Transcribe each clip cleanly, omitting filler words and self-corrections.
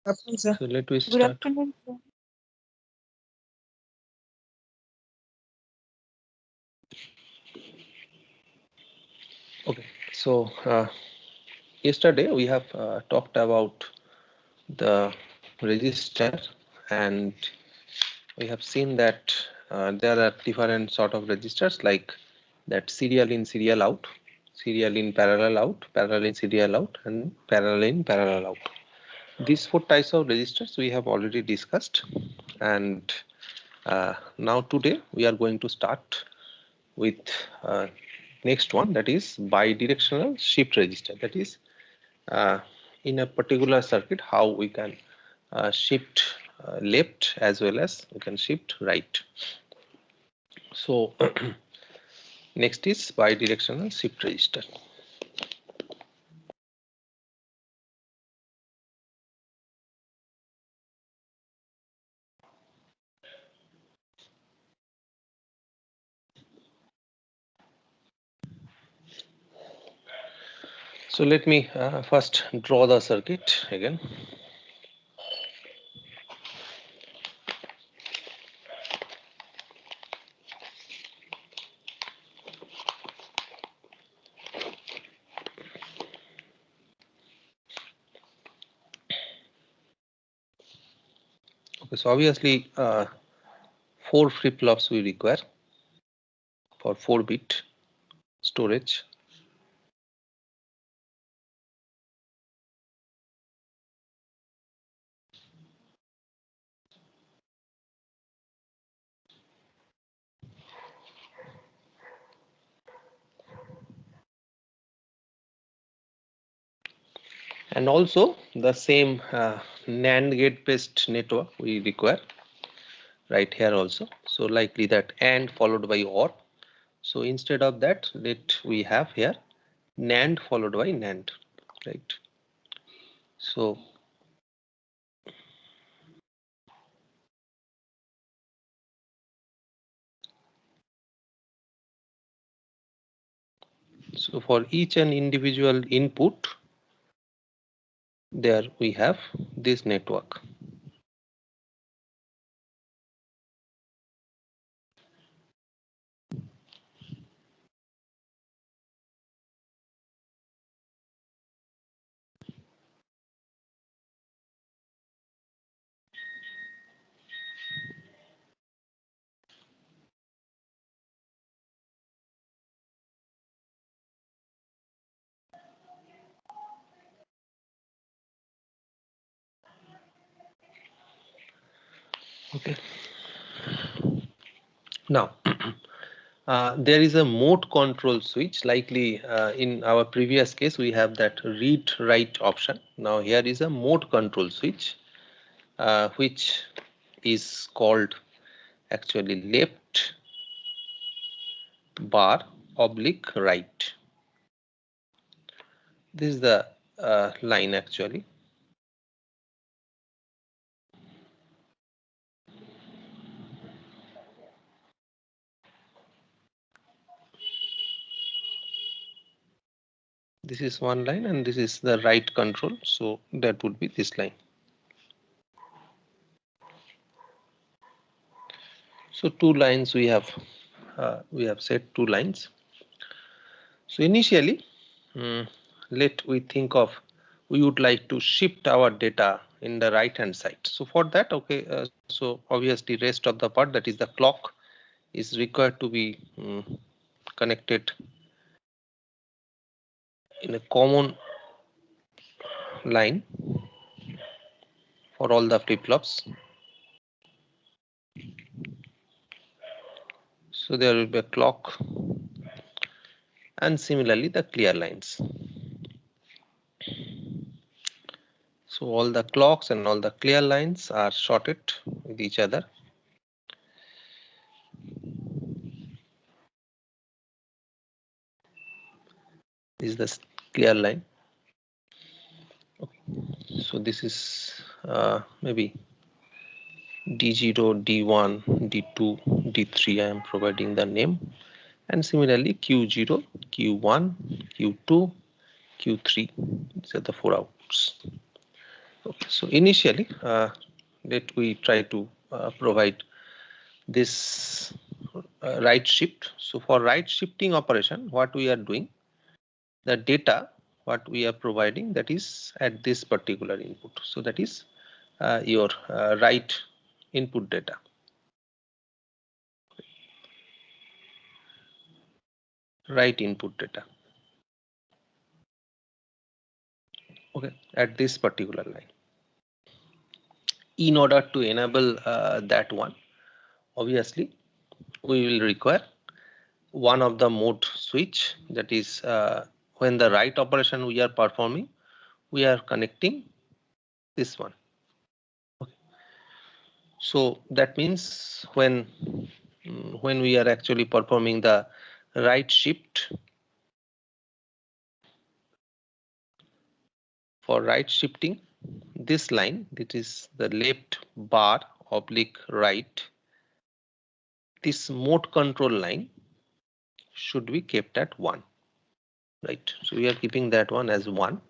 Afternoon, sir. So let me Good start. afternoon, sir. Okay. So yesterday we have talked about the register, and we have seen that there are different sort of registers like that serial in, serial out, serial in, parallel out, parallel in, serial out, and parallel in, parallel out. These four types of registers we have already discussed, and now today we are going to start with next one, that is bidirectional shift register. That is in a particular circuit how we can shift left as well as we can shift right. So next is bidirectional shift register. So let me first draw the circuit again. Okay, so obviously 4 flip-flops we require for 4-bit storage. And also the same NAND gate based network we require right here also. So likely that AND followed by OR. So instead of that, let we have here NAND followed by NAND, right? So for each and individual input, there we have this network. Okay. Now there is a mode control switch. Likely in our previous case we have that read write option. Now here is a mode control switch which is called actually left bar oblique right. This is the line actually. This is one line and this is the right control. So that would be this line. So two lines we have set two lines. So initially, let we think of we would like to shift our data in the right hand side. So for that, okay, so obviously rest of the part, that is the clock, is required to be connected in a common line for all the flip-flops. So there will be a clock and similarly the clear lines. So all the clocks and all the clear lines are shorted with each other. This is the clear line. Okay. So this is maybe D0, D1, D2, D3. I am providing the name, and similarly Q0, Q1, Q2, Q3. These are the 4 outs. Okay, so initially, let we try to provide this right shift. So for right shifting operation, what we are doing, the data what we are providing, that is at this particular input. So that is your right input data. Right input data. Okay, at this particular line. In order to enable that one, obviously we will require one of the mode switch, that is when the write operation we are performing, we are connecting this one. Okay. So that means when we are actually performing the write shift, for write shifting, this line, that is the left bar oblique right, this mode control line should be kept at 1, right? So we are keeping that one as 1.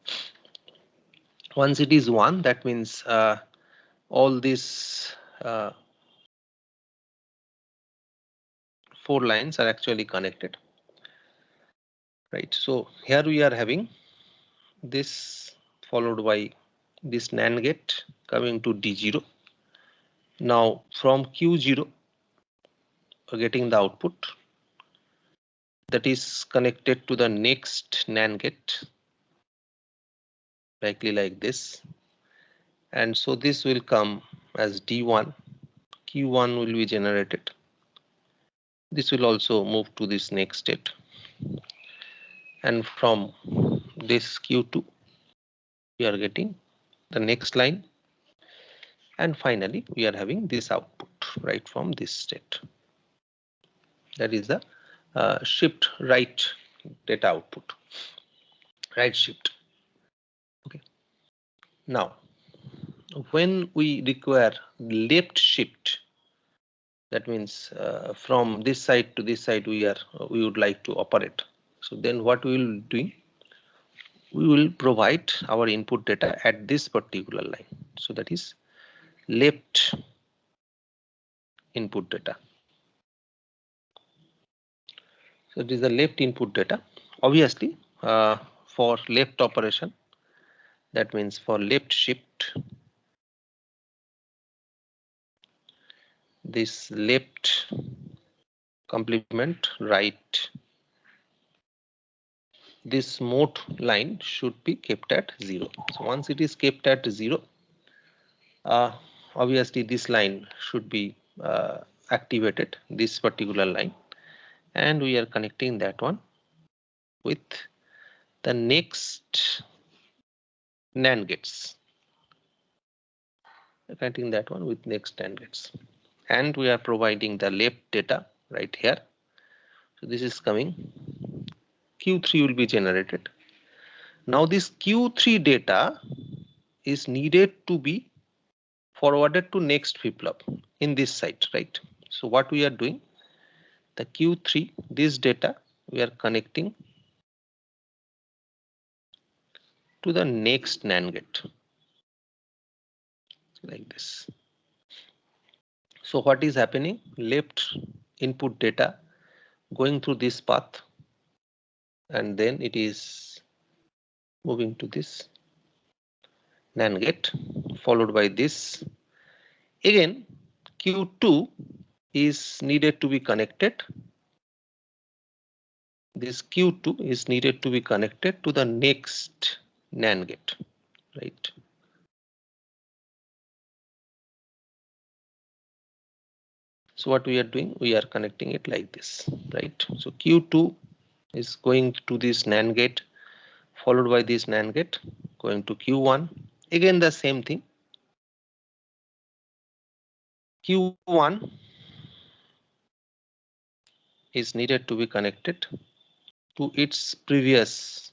Once it is 1, that means all these 4 lines are actually connected, right? So here we are having this followed by this NAND gate coming to D0. Now from Q0 we're getting the output that is connected to the next NAND gate, likely like this, and so this will come as D1. Q1 will be generated. This will also move to this next state, and from this Q2 we are getting the next line, and finally we are having this output right from this state. That is the shift right data output, right shift. Okay. Now when we require left shift, that means from this side to this side we would like to operate. So then what we will do, we will provide our input data at this particular line. So that is left input data. So it is the left input data. Obviously, for left operation, that means for left shift, this left complement right, this mode line should be kept at 0. So once it is kept at 0, obviously this line should be activated, this particular line, and we are connecting that one with the next NAND gates. Connecting that one with next NAND gates, and we are providing the left data right here. So this is coming. Q3 will be generated. Now this Q3 data is needed to be forwarded to next flip-flop in this site, right? So what we are doing, the Q3, this data we are connecting to the next NAND gate, like this. So what is happening? Left input data going through this path, and then it is moving to this NAND gate, followed by this. Again, Q2 is needed to be connected. This Q2 is needed to be connected to the next NAND gate, right? So what we are doing, we are connecting it like this, right? So Q2 is going to this NAND gate, followed by this NAND gate, going to Q1. Again, the same thing. Q1 is needed to be connected to its previous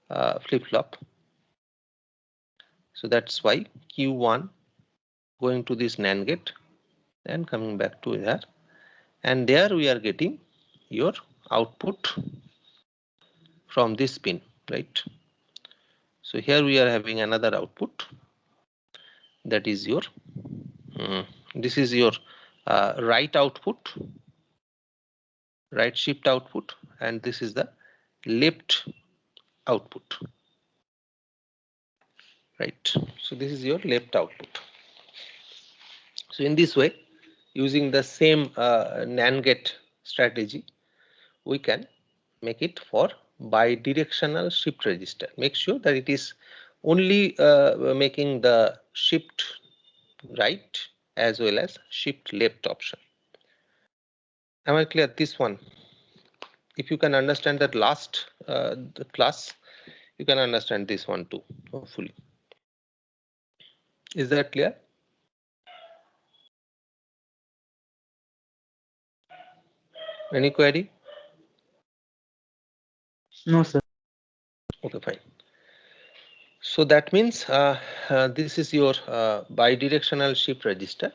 flip-flop. So that's why Q1 going to this NAND gate and coming back to here, and there we are getting your output from this pin, right? So here we are having another output that is your this is your write output, write shift output, and this is the left output, right? So this is your left output. So in this way, using the same NAND gate strategy, we can make it for bidirectional shift register. Make sure that it is only making the shift right as well as shift left option. Am I clear? This one, if you can understand that last the class, you can understand this one too, hopefully. Is that clear? Any query? No, sir. Okay, fine. So that means this is your bidirectional shift register.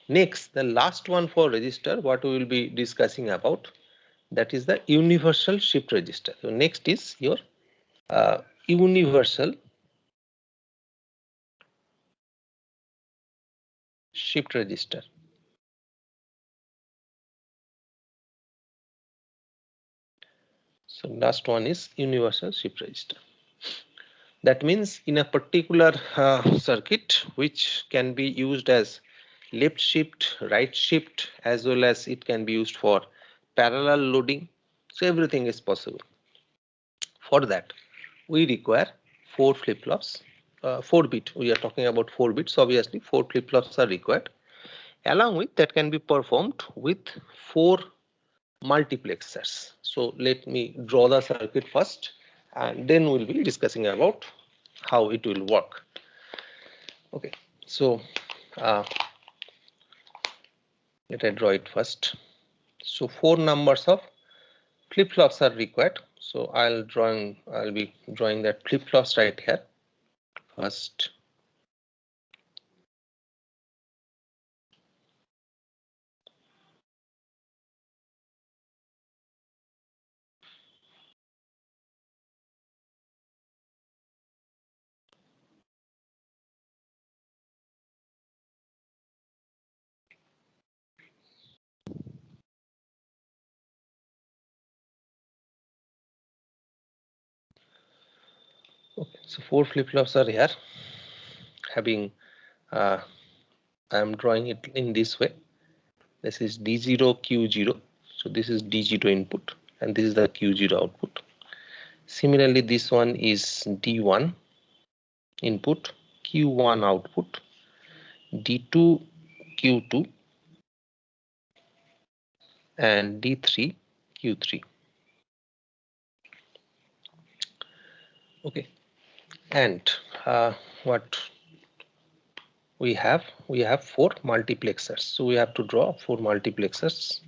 Next, the last one for register, what we will be discussing about, that is the universal shift register. So next is your universal shift register. So last one is universal shift register. That means in a particular circuit which can be used as left shift, right shift, as well as it can be used for parallel loading. So everything is possible. For that, we require 4 flip-flops, 4-bit. We are talking about 4 bits. Obviously, 4 flip-flops are required. Along with that can be performed with 4 multiplexers. So let me draw the circuit first, and then we'll be discussing about how it will work. Okay, so let I draw it first. So 4 numbers of flip-flops are required. So I'll be drawing that flip-flops right here first. Okay, so 4 flip-flops are here having I am drawing it in this way. This is D0 Q0. So this is D0 input and this is the Q0 output. Similarly, this one is D1 input, Q1 output, D2 Q2 and D3 Q3. Okay, and what we have 4 multiplexers. So we have to draw 4 multiplexers.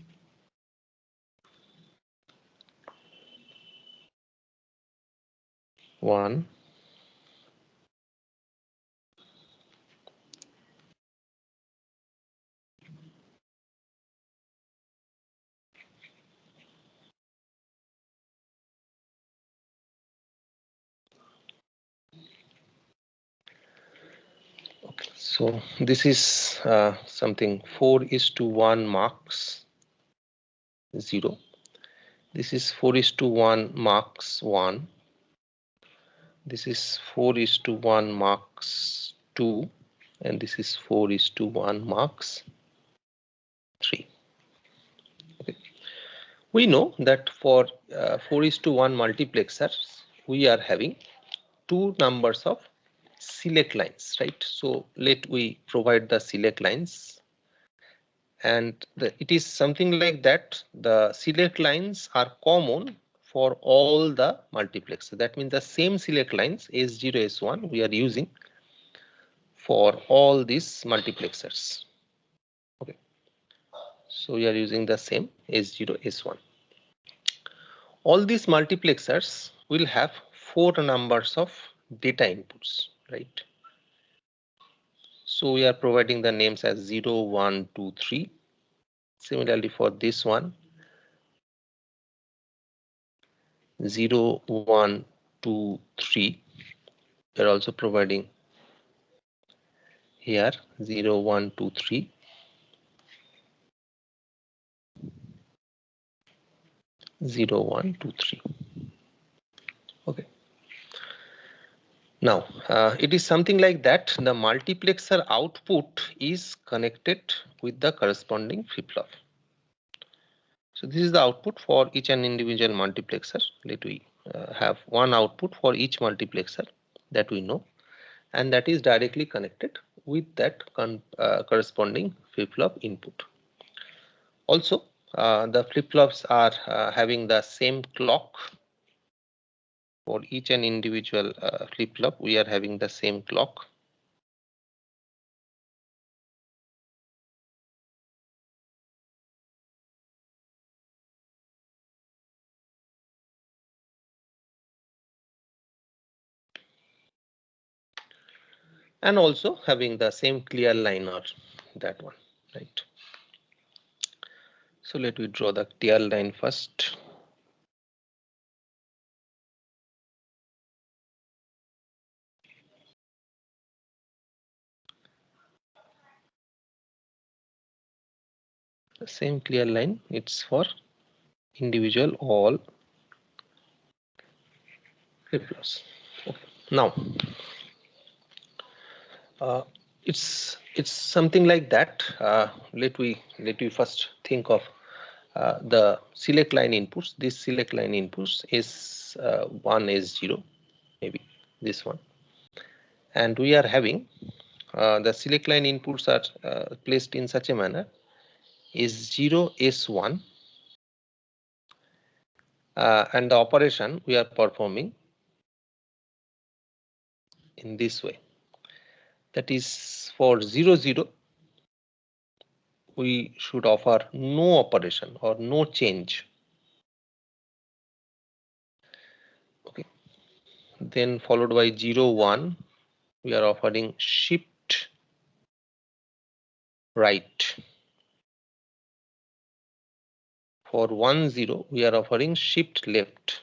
One, okay, so this is something 4:1 marks 0. This is 4:1 marks 1. This is 4:1 marks 2. And this is 4:1 marks 3. Okay. We know that for 4:1 multiplexers, we are having 2 numbers of select lines, right? So let we provide the select lines, and it is something like that. The select lines are common for all the multiplexers. That means the same select lines S0, S1 we are using for all these multiplexers. Okay, so we are using the same S0, S1. All these multiplexers will have 4 numbers of data inputs, right? So we are providing the names as 0, 1, 2, 3. Similarly for this one, 0, 1, 2, 3. We are also providing here 0, 1, 2, 3. 0, 1, 2, 3. Okay. Now, it is something like that. The multiplexer output is connected with the corresponding flip-flop. So this is the output for each and individual multiplexer. Let we have one output for each multiplexer that we know, and that is directly connected with that corresponding flip-flop input. Also, the flip-flops are having the same clock. For each and individual flip-flop, we are having the same clock. And also having the same clear line or that one, right? So let me draw the clear line first. The same clear line, it's for individual all flip-flops. Okay. Now, it's something like that. Let we first think of the select line inputs. This select line inputs is 1 is 0, maybe this one, and we are having the select line inputs are placed in such a manner is 0 S1, and the operation we are performing in this way. That is for 0 0, we should offer no operation or no change. Okay. Then followed by 0 1, we are offering shift right. For 1 0, we are offering shift left.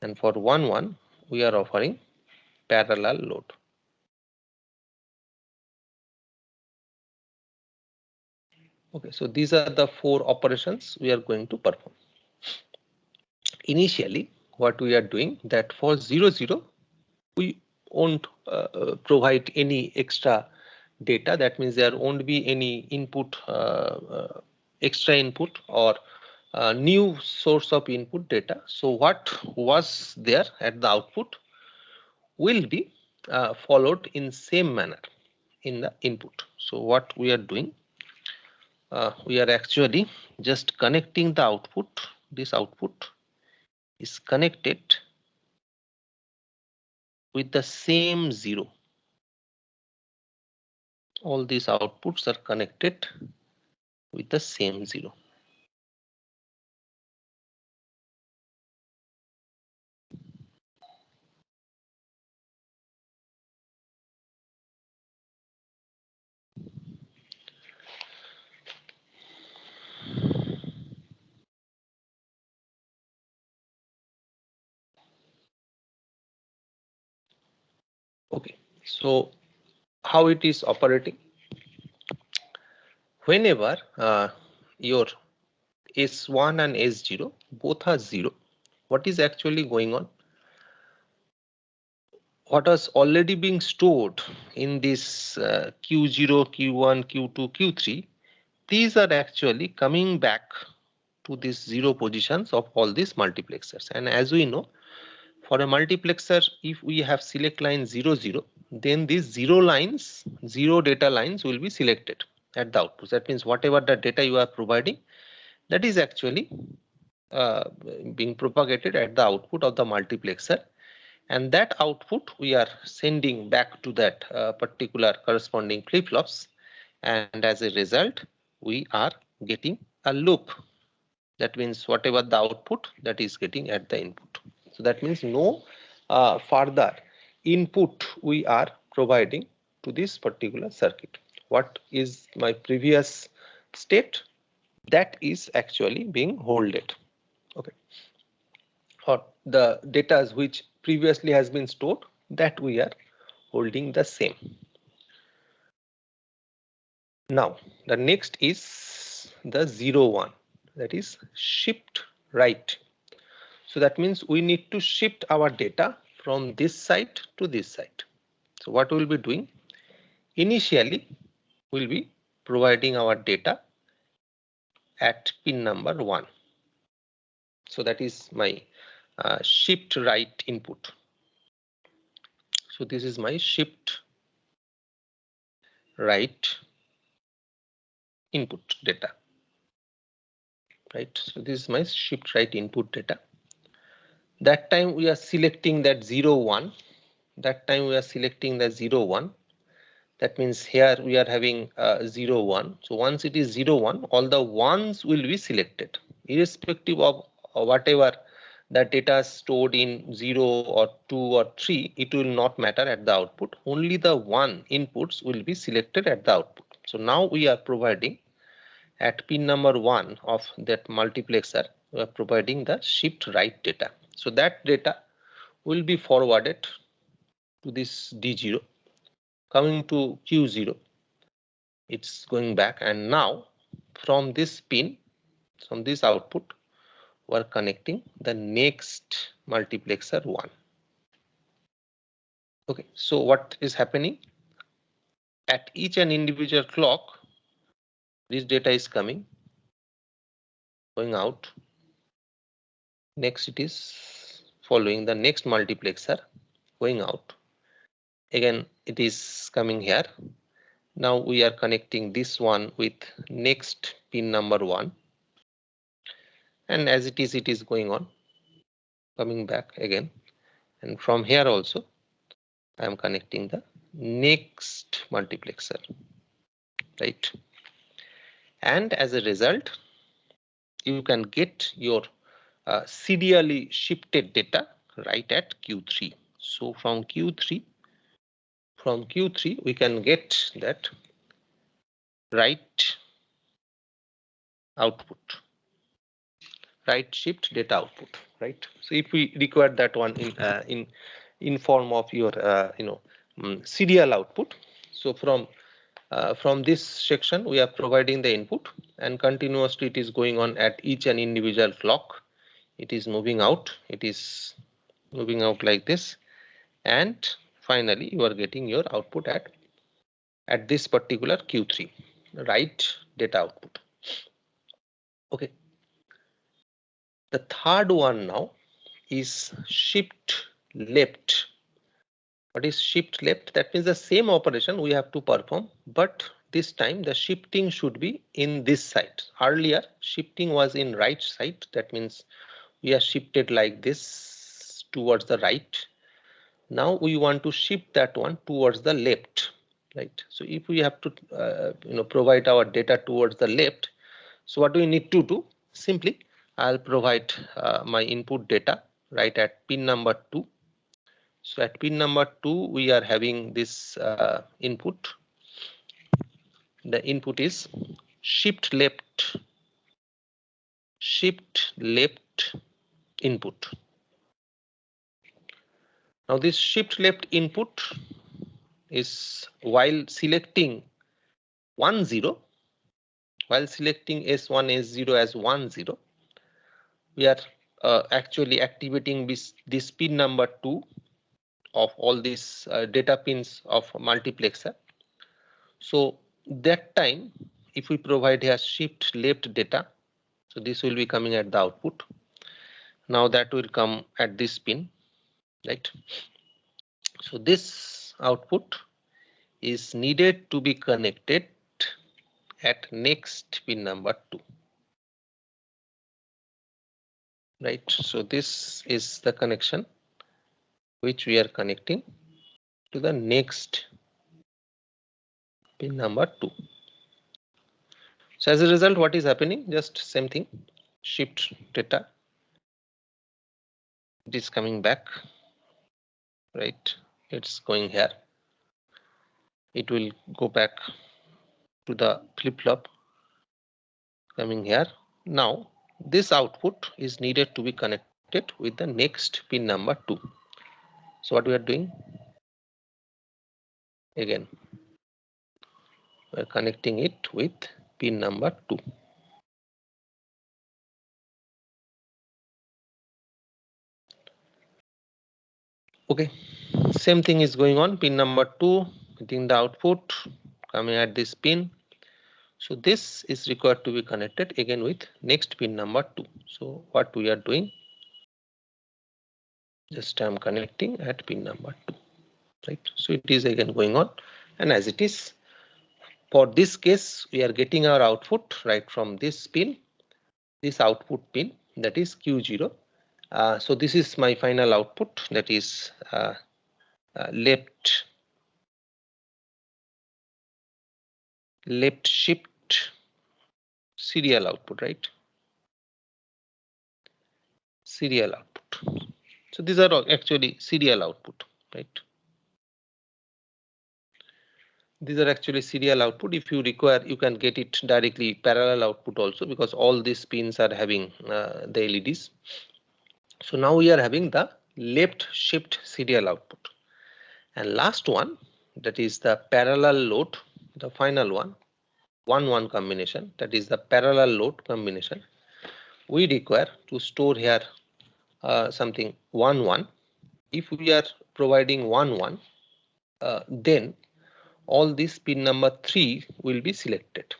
And for 1 1, we are offering parallel load. Okay, so these are the 4 operations we are going to perform. Initially, what we are doing that for 0 0, we won't provide any extra data. That means there won't be any input, extra input or new source of input data. So what was there at the output will be followed in same manner in the input. So what we are doing, we are actually just connecting the output. This output is connected with the same 0. All these outputs are connected with the same 0. Okay, so how it is operating? Whenever your S1 and S0 both are 0, what is actually going on? What is already being stored in this Q0, Q1, Q2, Q3, these are actually coming back to these 0 positions of all these multiplexers. And as we know, for a multiplexer, if we have select line 0 0, then these 0 lines, 0 data lines will be selected at the output. That means whatever the data you are providing, that is actually being propagated at the output of the multiplexer, and that output we are sending back to that particular corresponding flip-flops, and as a result we are getting a loop. That means whatever the output, that is getting at the input. So that means no further input we are providing to this particular circuit. What is my previous state, that is actually being holded. Okay, or the data which previously has been stored, that we are holding the same. Now the next is the 0 1, that is shift right. So that means we need to shift our data from this side to this side. So what we'll be doing, initially we'll be providing our data at pin number 1. So that is my shift right input. So this is my shift right input data, right? So this is my shift right input data. That time we are selecting that 0 1. That time we are selecting the 0 1. That means here we are having 0 1. So once it is 0 1, all the ones will be selected, irrespective of whatever the data stored in 0 or 2 or 3. It will not matter at the output. Only the 1 inputs will be selected at the output. So now we are providing at pin number 1 of that multiplexer, we are providing the shift right data. So that data will be forwarded to this D0, coming to Q0. It's going back, and now from this pin, from this output, we're connecting the next multiplexer 1. Okay, so what is happening? At each and individual clock, this data is coming, going out. Next it is following the next multiplexer, going out. Again it is coming here. Now we are connecting this one with next pin number 1, and as it is going on, coming back again, and from here also I am connecting the next multiplexer, right? And as a result, you can get your serially shifted data right at Q3. So from Q3 we can get that right output, right shift data output, right? So if we require that one in form of your serial output, so from this section we are providing the input, and continuously it is going on at each and individual clock. It is moving out, like this, and finally you are getting your output at this particular Q3, right data output. Okay, the third one now is shift left. What is shift left? That means the same operation we have to perform, but this time the shifting should be in this side. Earlier shifting was in right side. That means we are shifted like this towards the right. Now we want to shift that one towards the left, right? So if we have to provide our data towards the left, so what do we need to do? Simply I'll provide my input data right at pin number 2. So at pin number 2 we are having this input. The input is shift left input. Now this shift left input is while selecting 1 0, while selecting S1 S0 as 1 0, we are actually activating this pin number 2 of all these data pins of multiplexer. So that time if we provide here shift left data, so this will be coming at the output. Now that will come at this pin, right? So this output is needed to be connected at next pin number 2, right? So this is the connection which we are connecting to the next pin number 2. So as a result, what is happening? Just same thing, shift data, it is coming back, right? It's going here, it will go back to the flip-flop, coming here. Now this output is needed to be connected with the next pin number 2. So what we are doing, again we are connecting it with pin number 2. Okay, same thing is going on. Pin number 2 getting the output coming at this pin. So this is required to be connected again with next pin number 2. So what we are doing, just I am connecting at pin number 2, right? So it is again going on, and as it is, for this case we are getting our output right from this pin, this output pin, that is Q0. So this is my final output, that is left shift serial output, right? Serial output. So these are all actually serial output, right? These are actually serial output. If you require, you can get it directly parallel output also, because all these pins are having the LEDs. So now we are having the left shift serial output, and last one, that is the parallel load, the final one, 1-1 combination, that is the parallel load combination. We require to store here something 1-1. If we are providing 1-1, then all this pin number 3 will be selected,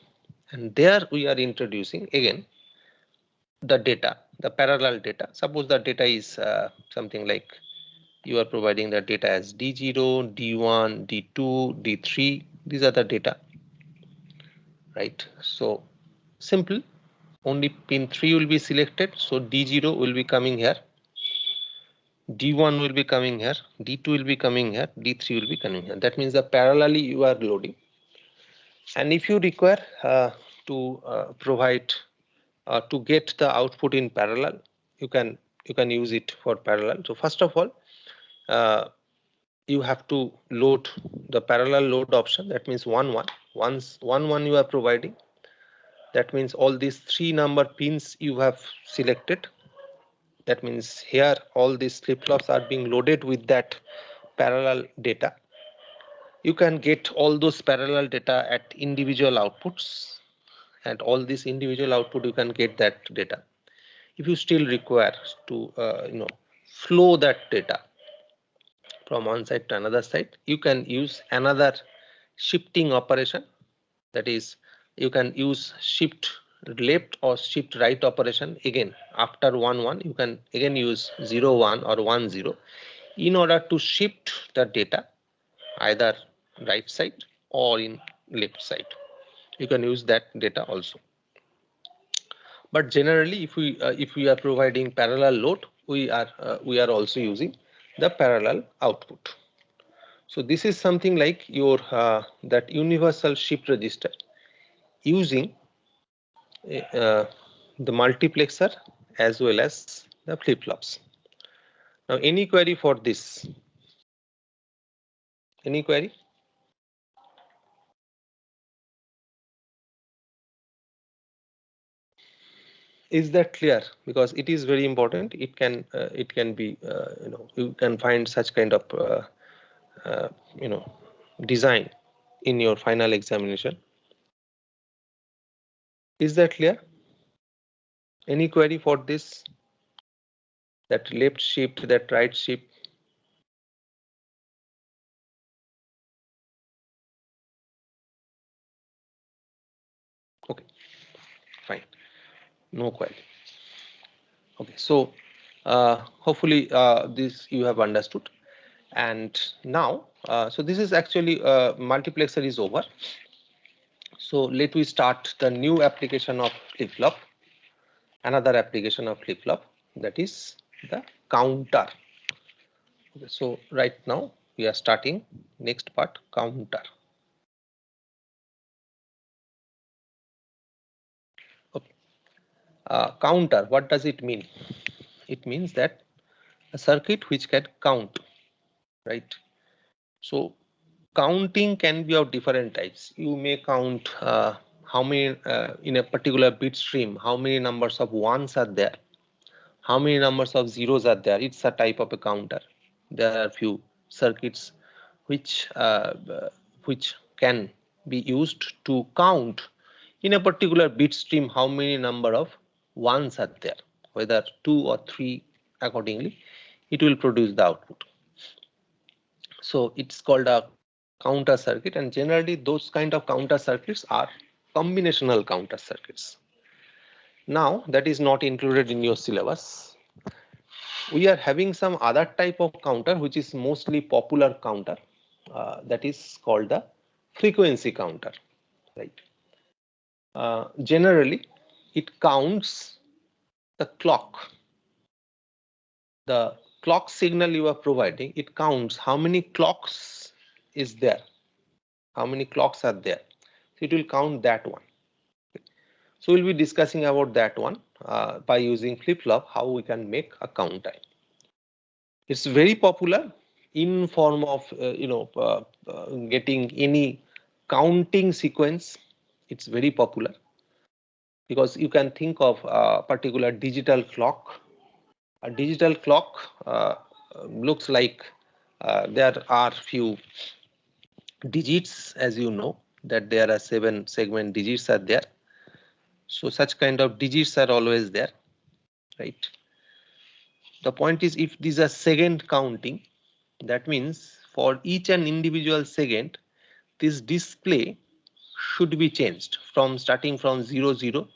and there we are introducing again the data, the parallel data. Suppose the data is something like you are providing the data as D0, D1, D2, D3. These are the data, right? So simple, only pin 3 will be selected. So D0 will be coming here, D1 will be coming here, D2 will be coming here, D3 will be coming here. That means that parallelly you are loading. And if you require to provide to get the output in parallel, you can use it for parallel. So first of all, you have to load the parallel load option. That means 1-1. Once 1-1 you are providing, that means all these 3 number pins you have selected. That means here all these flip-flops are being loaded with that parallel data. You can get all those parallel data at individual outputs, and all this individual output you can get that data. If you still require to flow that data from one side to another side, you can use another shifting operation. That is, you can use shift left or shift right operation. Again, after 1-1 you can again use 0-1 or 1-0 in order to shift the data either right side or in left side. You can use that data also. But generally, if we are providing parallel load, we are also using the parallel output. So this is something like your that universal shift register using the multiplexer as well as the flip-flops. Now, any query for this? Any query? Is that clear? Because it is very important. It can be you can find such kind of design in your final examination. Is that clear? Any query for this? That left shift, that right shift? Okay, fine. No query. Okay, so hopefully this you have understood. And now, so this is actually multiplexer is over. So let we start the new application of flip-flop. Another application of flip-flop, that is the counter. Okay, so right now we are starting next part, counter. Okay. Counter, what does it mean? It means that a circuit which can count, right? So counting can be of different types. You may count how many in a particular bit stream, how many numbers of ones are there, how many numbers of zeros are there. It's a type of a counter. there are few circuits which can be used to count in a particular bit stream how many number of ones are there, whether 2 or 3 accordingly, it will produce the output. So it's called a counter circuit, and generally those kind of counter circuits are combinational counter circuits. Now that is not included in your syllabus. We are having some other type of counter which is mostly popular counter, that is called the frequency counter, right? Generally it counts the clock, the clock signal you are providing, it counts how many clocks is there, how many clocks are there, so it will count that one. So we'll be discussing about that one by using flip-flop, how we can make a count time. It's very popular in form of getting any counting sequence. It's very popular because you can think of a particular digital clock. A digital clock looks like there are few digits, as you know that there are 7 segment digits are there. So such kind of digits are always there, right? The point is, if these are second counting, that means for each and individual second, this display should be changed from starting from 00 to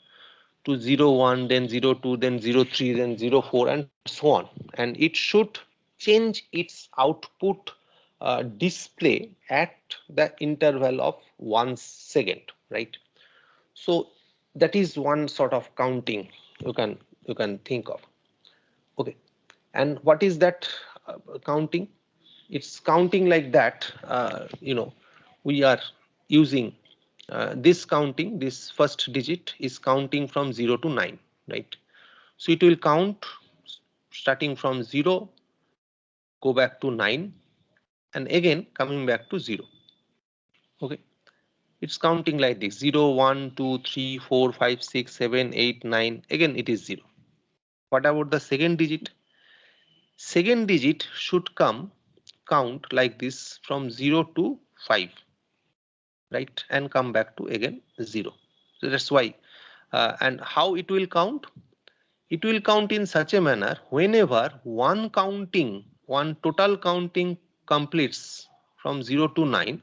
01, then 02, then 03, then 04, and so on. And it should change its output display at the interval of 1 second, right? So that is one sort of counting you can think of. Okay, and what is that counting? It's counting like that. We are using this counting. This first digit is counting from 0 to 9, right? So it will count starting from 0, go back to 9, and again coming back to 0. Okay, it's counting like this: 0, 1, 2, 3, 4, 5, 6, 7, 8, 9. Again it is 0. What about the second digit? Second digit should count like this from 0 to 5, right, and come back to again 0. So that's why. And how it will count? It will count in such a manner, whenever one total counting completes from 0 to 9,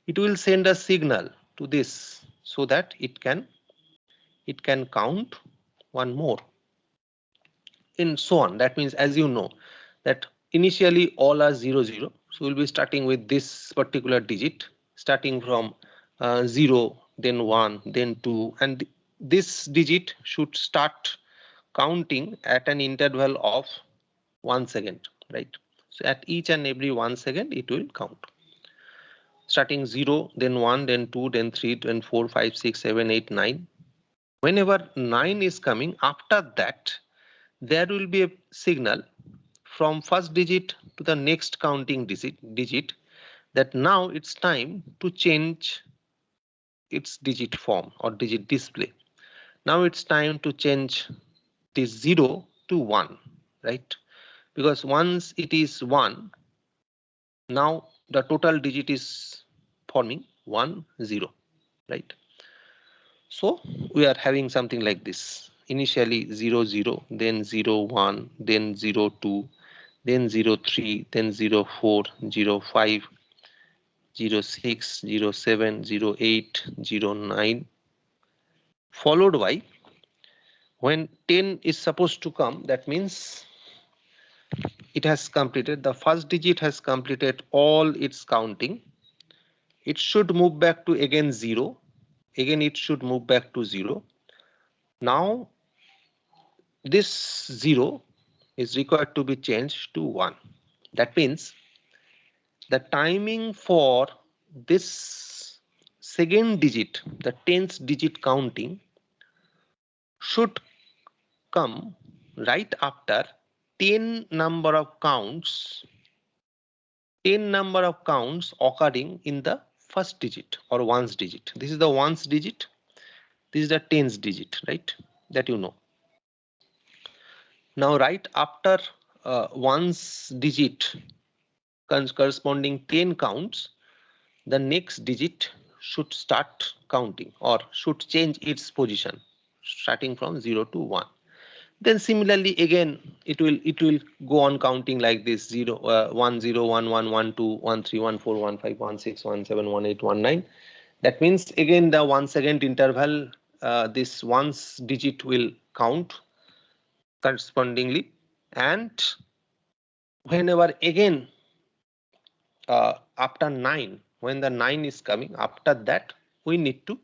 it will send a signal to this so that it can count one more, and so on. That means, as you know, that initially all are 0 0, so we'll be starting with this particular digit, starting from 0, then 1, then 2, and this digit should start counting at an interval of 1 second, right? So at each and every 1 second it will count, starting 0, then 1, then 2, then 3, then 4, 5, 6, 7, 8, 9. Whenever 9 is coming, after that there will be a signal from first digit to the next counting digit that now it's time to change its digit form or digit display. Now it's time to change this 0 to 1, right? Because once it is 1, now the total digit is forming 1 0, right? So we are having something like this: initially 0 0, then 0 1, then 0 2, then 0 3, then 0 4, 0 5, 0 6, 0 7, 0 8, 0 9, followed by, when 10 is supposed to come, that means it has completed, the first digit has completed all its counting. It should move back to again 0. Again it should move back to 0. Now this 0 is required to be changed to 1. That means the timing for this second digit, the 10th digit counting, should come right after 10 number of counts occurring in the first digit or ones digit. This is the ones digit, this is the tens digit, right, that you know. Now right after ones digit corresponding 10 counts, the next digit should start counting or should change its position starting from 0 to 1. Then similarly again it will go on counting like this: 0 1 0 1 1 1 2 1 3 1 4 1 5 1 6 1 7 1 8 1 9. That means again the 1 second interval, this ones digit will count correspondingly, and whenever again after 9, when the 9 is coming, after that we need to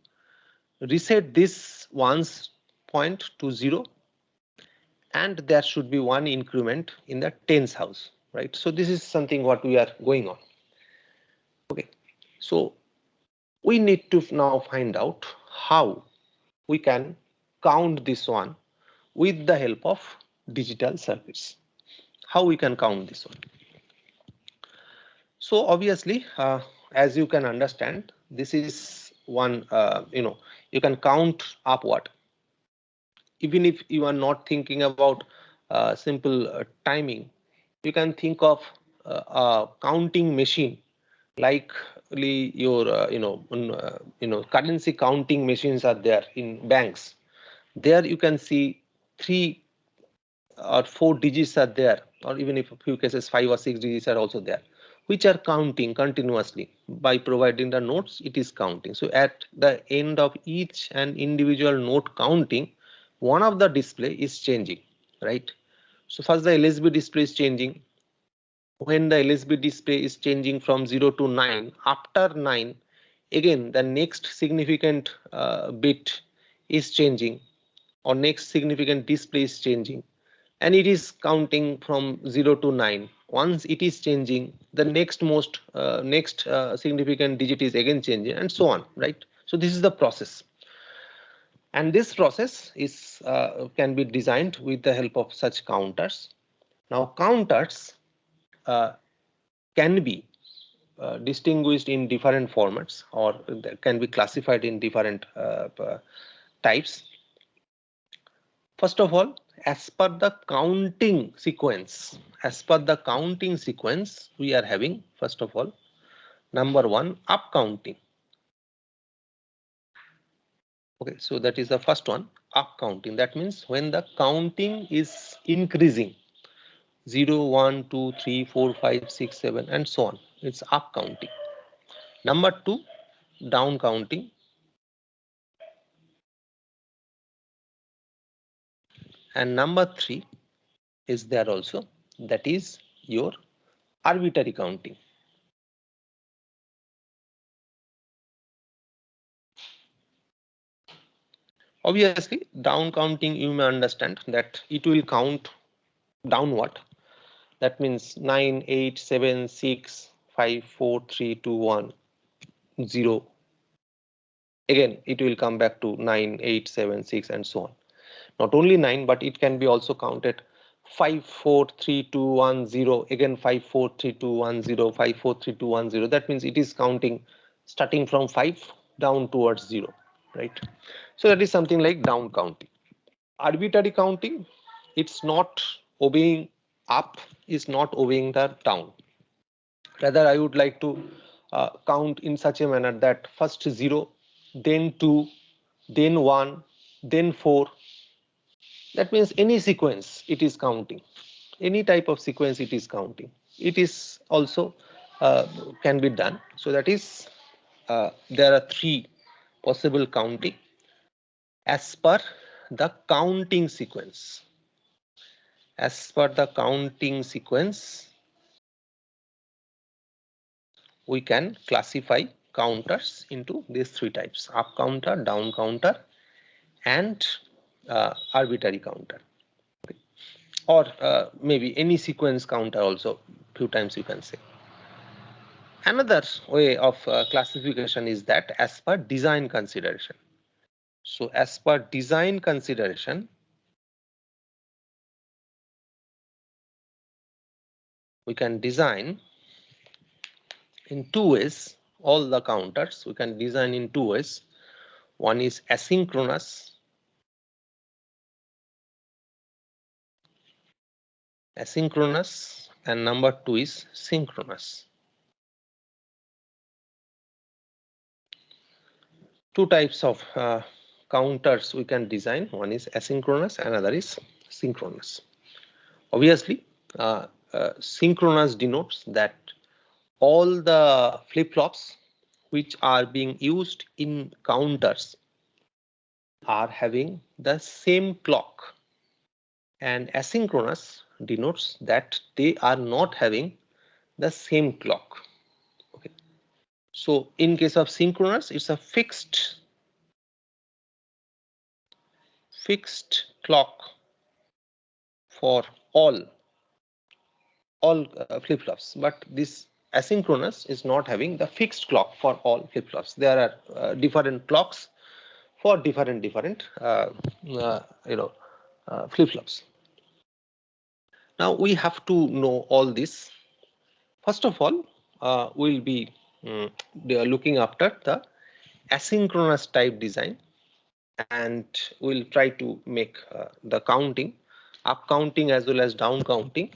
reset this ones point to 0, and there should be one increment in the tens house, right? So this is something what we are going on. Okay, so we need to now find out how we can count this one with the help of digital circuits. How we can count this one? So obviously, as you can understand, this is one, you can count upward. Even if you are not thinking about simple timing, you can think of a counting machine, like your currency counting machines are there in banks. There you can see 3 or 4 digits are there, or even if a few cases 5 or 6 digits are also there, which are counting continuously. By providing the notes, it is counting. So at the end of each and individual note counting, one of the display is changing, right? So first the LSB display is changing. When the LSB display is changing from 0 to 9, after 9 again the next significant bit is changing, or next significant display is changing, and it is counting from 0 to 9. Once it is changing, the next significant digit is again changing, and so on, right? So this is the process, and this process is can be designed with the help of such counters. Now counters uh, can be distinguished in different formats, or can be classified in different types. First of all, as per the counting sequence, we are having, first of all, number one, up counting. Okay, so that is the first one, up counting. That means when the counting is increasing, 0, 1, 2, 3, 4, 5, 6, 7, and so on. It's up counting. Number two, down counting. And number three is there also, that is your arbitrary counting. Obviously, down counting, you may understand that it will count downward. That means 9, 8, 7, 6, 5, 4, 3, 2, 1, 0. Again, it will come back to 9, 8, 7, 6, and so on. Not only 9, but it can be also counted 5, 4, 3, 2, 1, 0. Again 5, 4, 3, 2, 1, 0, 5, 4, 3, 2, 1, 0. That means it is counting starting from 5 down towards 0, right? So that is something like down counting. Arbitrary counting, it's not obeying up, is not obeying the down. Rather, I would like to count in such a manner that first 0, then 2, then 1, then 4. That means any sequence it is counting, any type of sequence it is counting. It is also can be done. So that is there are 3 possible counting as per the counting sequence. As per the counting sequence, we can classify counters into these 3 types: up counter, down counter, and arbitrary counter. Okay. Or maybe any sequence counter also, few times you can say. Another way of classification is that as per design consideration. So as per design consideration, we can design in 2 ways. All the counters we can design in 2 ways. One is asynchronous. Asynchronous and number 2 is synchronous. Two types of counters we can design. One is asynchronous, another is synchronous. Obviously, synchronous denotes that all the flip-flops which are being used in counters are having the same clock, and asynchronous denotes that they are not having the same clock. Okay. So in case of synchronous, it's a fixed clock for all flip-flops, but this asynchronous is not having the fixed clock for all flip-flops. There are different clocks for different flip-flops. Now we have to know all this. First of all, we'll be looking after the asynchronous type design, and we'll try to make the counting, up counting as well as down counting,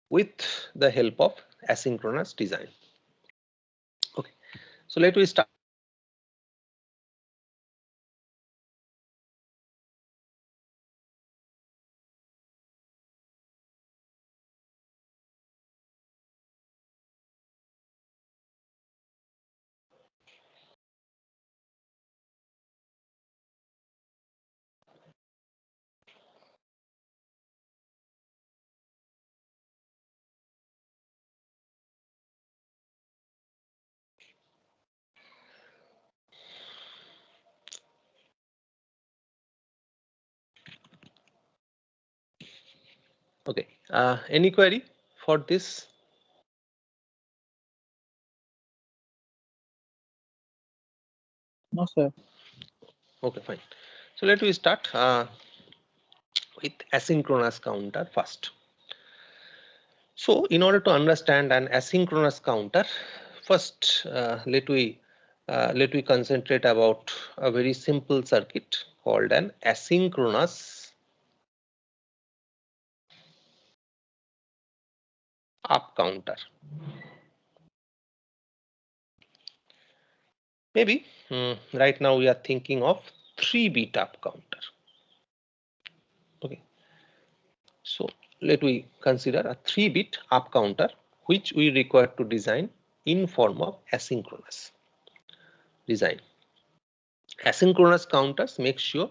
with the help of asynchronous design. Okay, so let me start. Okay, any query for this? No, sir. Okay, fine. So let me start with asynchronous counter first. So in order to understand an asynchronous counter, first let we concentrate about a very simple circuit called an asynchronous up counter. Maybe right now we are thinking of 3-bit up counter. Okay, so let we consider a 3-bit up counter which we require to design in form of asynchronous design. Asynchronous counters, make sure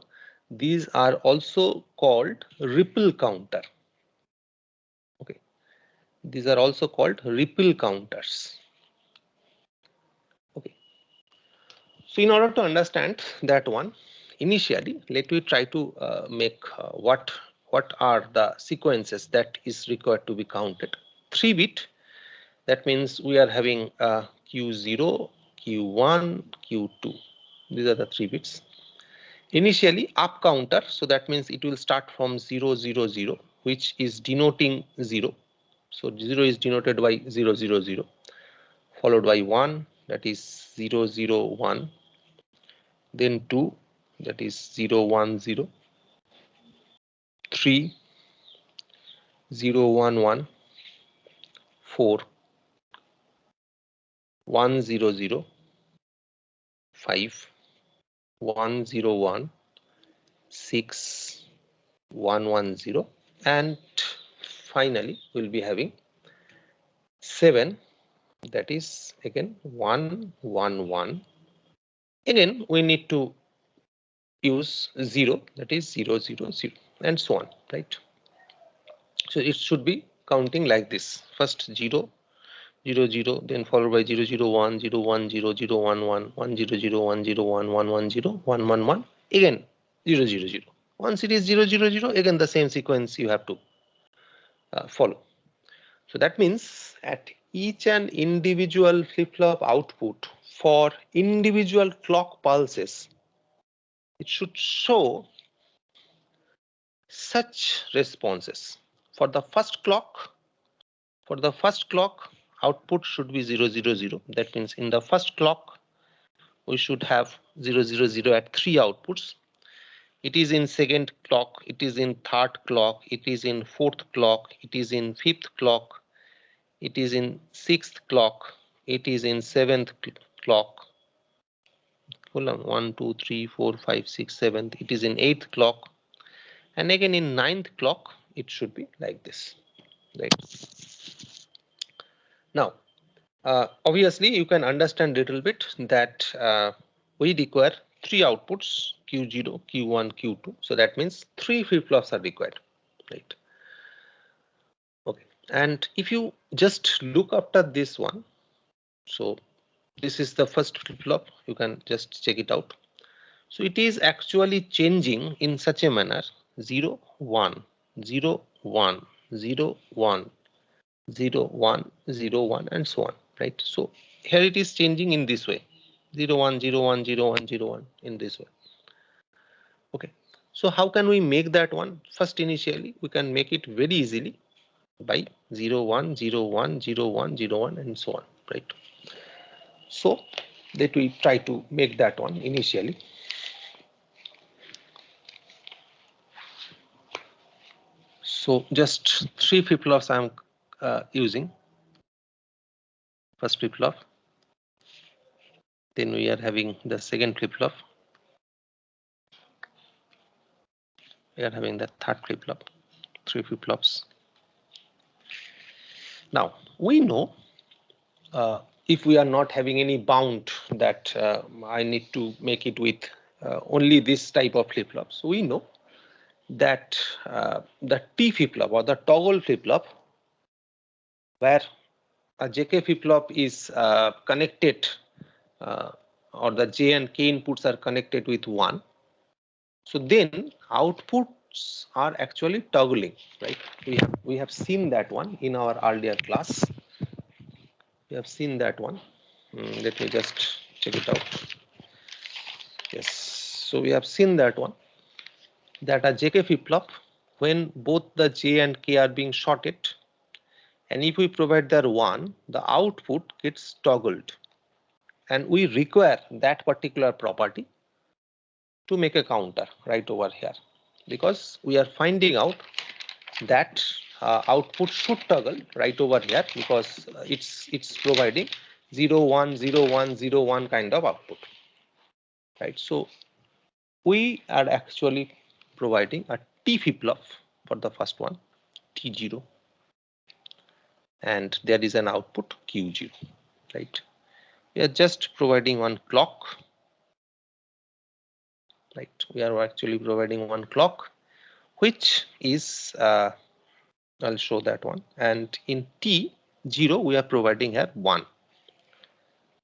these are also called ripple counter. Okay, these are also called ripple counters. Okay, so in order to understand that one, initially let me try to make what are the sequences that is required to be counted. 3-bit, that means we are having Q0, Q1, Q2. These are the 3 bits. Initially up counter, so that means it will start from 0, 0, 0, which is denoting 0. So 0 is denoted by 0, 0, 0, followed by 1, that is 0, 0, 1, then 2, that is 0, 1, 0, 3, 0, 1, 1, 4, 1, 0, 0, 5, 1, 0, 1, 6, 1, 1, 0, and finally we'll be having 7, that is again 1, 1, 1. Again we need to use 0, that is 0, 0, 0, and so on, right? So it should be counting like this: first 0, 0, 0, then followed by 0, 0, 1, 0, 1, 0, 0, 1, 1, 1, 0, 0, 1, 0, 1, 1, 1, 0, 1, 1, 1, again 0, 0, 0. Once it is 0, 0, 0, again the same sequence you have to follow. So that means at each and individual flip-flop output for individual clock pulses, it should show such responses. For the first clock, output should be 0, 0, 0. That means in the first clock, we should have 0, 0, 0 at 3 outputs. It is in second clock, it is in third clock, it is in fourth clock, it is in fifth clock, it is in 6th clock, it is in 7th clock. Hold on, 1, 2, 3, 4, 5, 6, 7th, it is in 8th clock, and again in 9th clock, it should be like this, right? Now, obviously, you can understand a little bit that we require 3 outputs, Q0, Q1, Q2. So that means 3 flip-flops are required, right? Okay, and if you just look after this one, so this is the first flip-flop, you can just check it out. So it is actually changing in such a manner 0, 1, 0, 1, 0, 1, 0, 1, 0, 1, and so on, right? So here it is changing in this way, 0, 1, 0, 1, 0, 1, 0, 1 in this way. Okay, so how can we make that one? First, initially, we can make it very easily by 0, 1, 0, 1, 0, 1, 0, 1, and so on, right? So that we try to make that one initially. So just 3 flip-flops I'm using. First flip-flop. Then we are having the second flip-flop. We are having the third flip-flop. 3 flip-flops. Now we know if we are not having any bound that I need to make it with only this type of flip-flops, we know that the T flip-flop or the toggle flip-flop, where a JK flip-flop is connected or the J and K inputs are connected with 1. So then outputs are actually toggling, right? We have seen that one in our earlier class. We have seen that one. Let me just check it out. Yes, so we have seen that one, that a JK flip-flop, when both the J and K are being shorted, and if we provide their 1, the output gets toggled, and we require that particular property to make a counter right over here, because we are finding out that output should toggle right over here, because it's providing 0, 1, 0, 1, 0, 1 kind of output, right? So we are actually providing a T flip-flop for the first one, T0, and there is an output Q0, right? We are just providing one clock, right? We are actually providing one clock, which is I'll show that one, and in T0 we are providing here 1.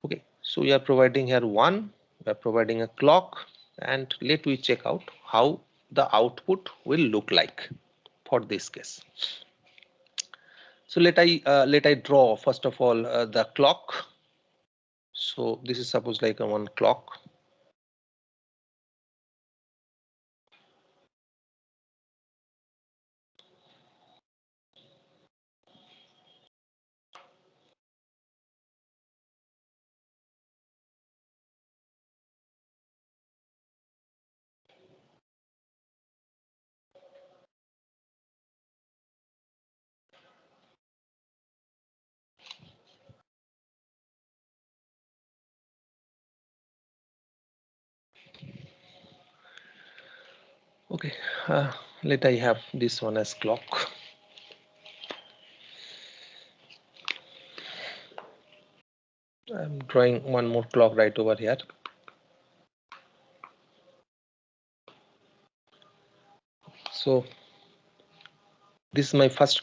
Okay, so we are providing here 1, we are providing a clock, and let we check out how the output will look like for this case. So let I draw first of all the clock. So this is suppose like a one clock. Okay, let I have this one as clock. I'm drawing one more clock right over here. So this is my first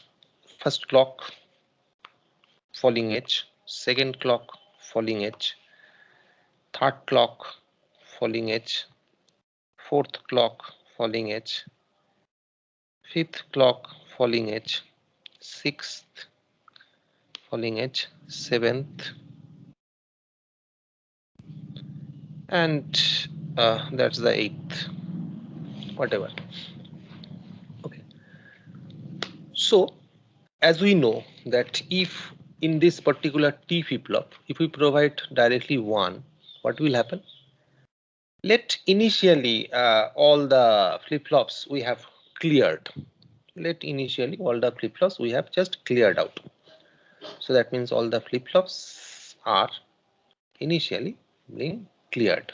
clock, falling edge, second clock, falling edge, third clock, falling edge, fourth clock, falling edge, fifth clock, falling edge, sixth falling edge, seventh, and that's the eighth, whatever. Okay, so as we know that if in this particular T flip-flop, if we provide directly 1, what will happen? Let initially all the flip-flops we have cleared. Let initially all the flip-flops we have just cleared out. So that means all the flip-flops are initially being cleared.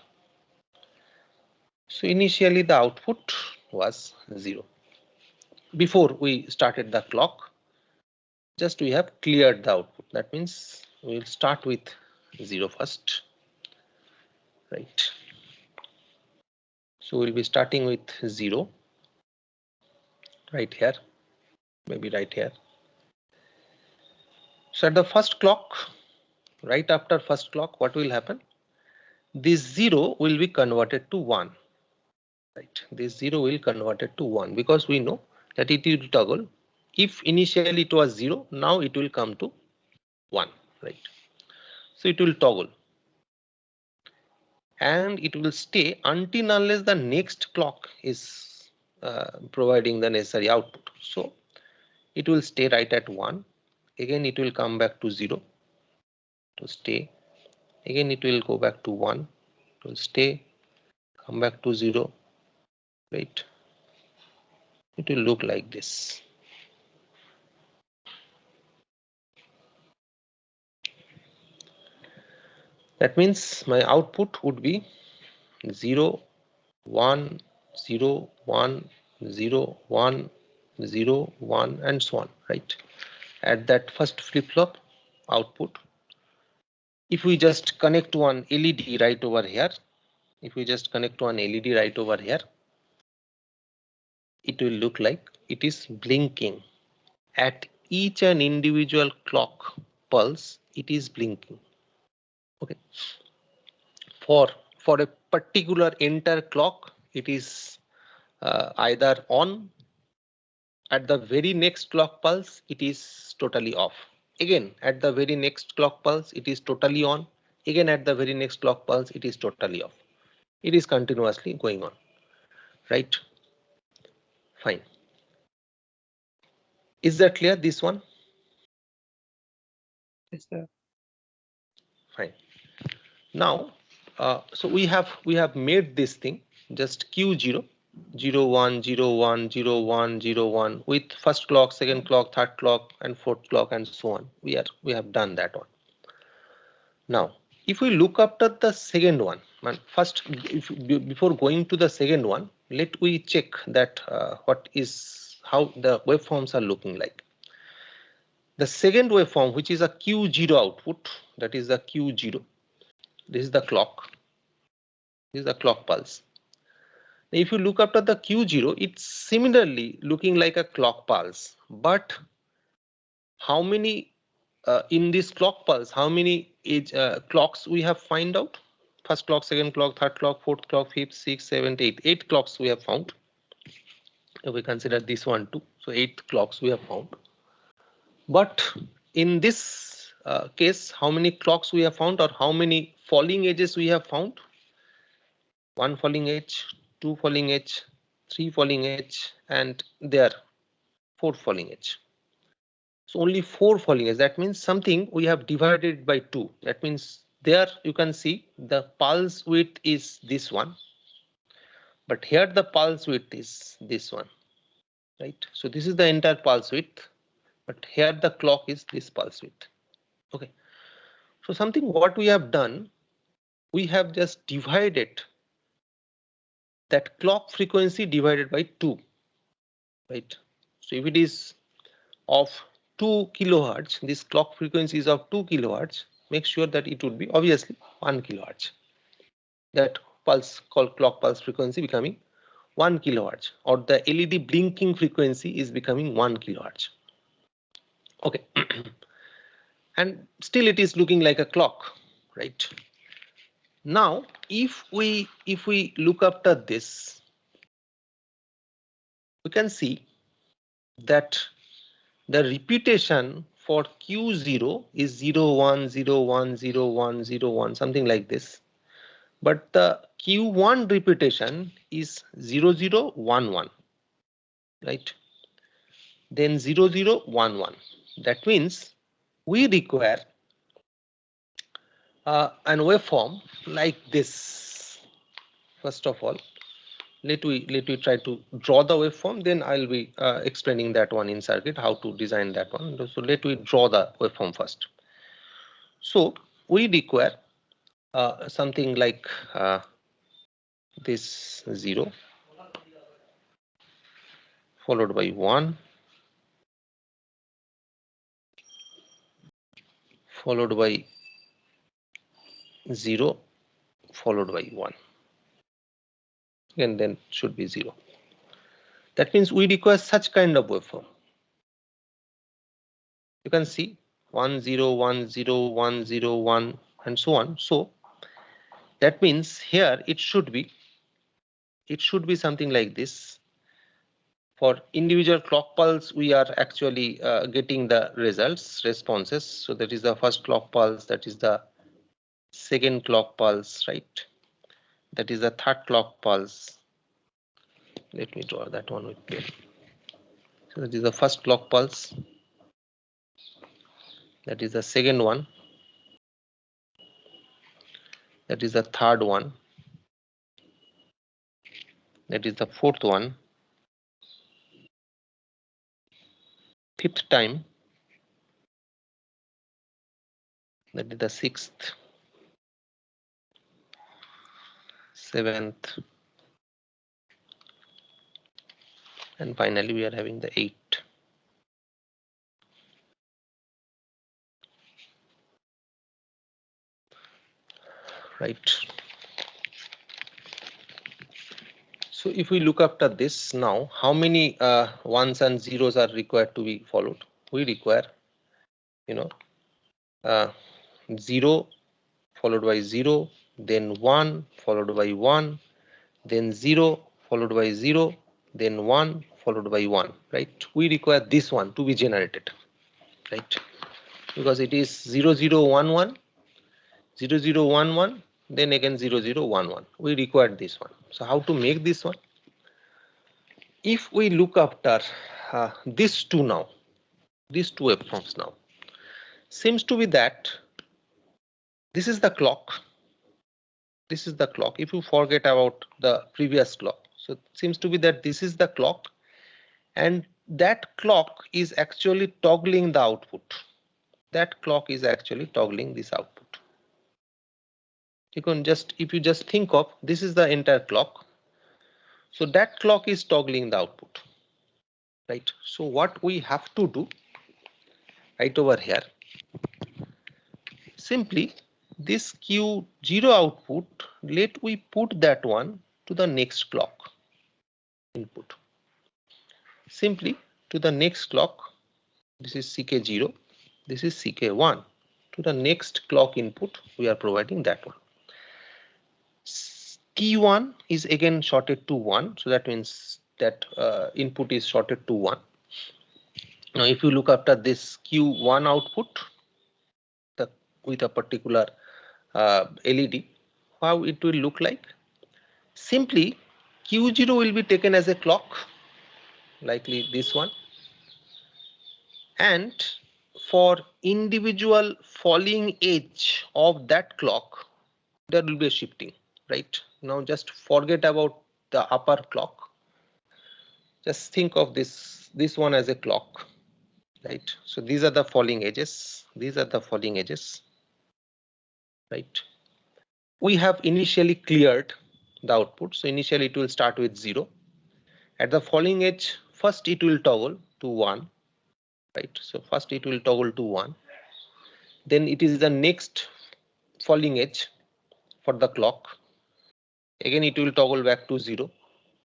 So initially the output was 0. Before we started the clock, just we have cleared the output. That means we will start with 0 first, right? So we'll be starting with 0 right here, maybe right here. So at the first clock, right after first clock, what will happen? This 0 will be converted to 1. Right, this 0 will converted to 1 because we know that it will toggle. If initially it was 0, now it will come to 1, right? So it will toggle and it will stay until unless the next clock is providing the necessary output. So it will stay right at 1. Again it will come back to 0 to stay. Again it will go back to 1 to stay, come back to 0, right? It will look like this. That means my output would be 0, 1, 0, 1, 0, 1, 0, 1, and so on, right? At that first flip-flop output, if we just connect one LED right over here, if we just connect one LED right over here, it will look like it is blinking. At each and individual clock pulse, it is blinking. Okay. For a particular enter clock, it is either on. At the very next clock pulse, it is totally off. Again, at the very next clock pulse, it is totally on. Again, at the very next clock pulse, it is totally off. It is continuously going on, right? Fine. Is that clear? This one? Yes, sir. Fine. Now, so we have made this thing just Q0, 0, 1, 0, 1, 0, 1, 0, 1 with first clock, second clock, third clock, and fourth clock, and so on. We have done that one. Now, if we look after the second one, first, before going to the second one, let we check that how the waveforms are looking like. The second waveform, which is a Q0 output, that is the Q0. This is the clock. This is the clock pulse. If you look after the Q0, it's similarly looking like a clock pulse, but how many in this clock pulse, how many clocks we have find out? First clock, second clock, third clock, fourth clock, fifth, sixth, seventh, eighth. 8 clocks we have found. If we consider this one too, so 8 clocks we have found. But in this case, how many clocks we have found, or how many falling edges we have found? 1 falling edge, 2 falling edge, 3 falling edge, and there 4 falling edge. So only 4 falling edge. That means something we have divided by 2. That means there you can see the pulse width is this one, but here the pulse width is this one, right? So this is the entire pulse width, but here the clock is this pulse width. Okay. So something what we have done, we have just divided that clock frequency divided by 2, right? So if it is of 2 kilohertz, this clock frequency is of 2 kilohertz, make sure that it would be obviously 1 kilohertz. That pulse called clock pulse frequency becoming 1 kilohertz, or the LED blinking frequency is becoming 1 kilohertz. Okay. And still it is looking like a clock, right? Now, if we look after this, we can see that the repetition for Q0 is 0, 1, 0, 1, 0, 1, 0, 1, something like this. But the Q1 repetition is 0, 0, 1, 1, right? Then 0, 0, 1, 1. That means we require an waveform like this. First of all, let we try to draw the waveform, then I'll be explaining that one in circuit, how to design that one. So let we draw the waveform first. So we require something like this 0 followed by 1 followed by 0 followed by 1, and then should be 0. That means we require such kind of waveform. You can see 1 0 1 0 1 0 1 and so on. So that means here it should be something like this. For individual clock pulse, we are actually getting the responses. So that is the first clock pulse, that is the second clock pulse, right? That is the third clock pulse. Let me draw that one with pen. So that is the first clock pulse. That is the second one. That is the third one. That is the fourth one. Fifth time. That is the sixth. Seventh. And finally we are having the 8th. Right. So if we look after this now, how many ones and zeros are required to be followed? We require, 0 followed by 0, then 1 followed by 1, then 0 followed by 0, then 1 followed by 1, right? We require this one to be generated, right? Because it is 0 0 1 1, 0 0 1 1, then again 0 0 1 1. We require this one. So how to make this one? If we look after these two now, these two waveforms now, seems to be that this is the clock. This is the clock. If you forget about the previous clock, so it seems to be that this is the clock, and that clock is actually toggling the output. That clock is actually toggling this output. You can just, if you just think of, this is the entire clock. So that clock is toggling the output, right? So what we have to do right over here, simply this Q0 output, let we put that one to the next clock input. Simply to the next clock, this is CK0, this is CK1. To the next clock input, we are providing that one. T1 is again shorted to 1, so that means that input is shorted to 1. Now if you look after this Q1 output with a particular LED, how it will look like? Simply Q0 will be taken as a clock, likely this one, and for individual falling edge of that clock, there will be a shifting, right? Now just forget about the upper clock. Just think of this one as a clock, right? So these are the falling edges. These are the falling edges, right? We have initially cleared the output. So initially it will start with 0. At the falling edge, first it will toggle to 1, right? So first it will toggle to 1. Then it is the next falling edge for the clock. Again it will toggle back to 0,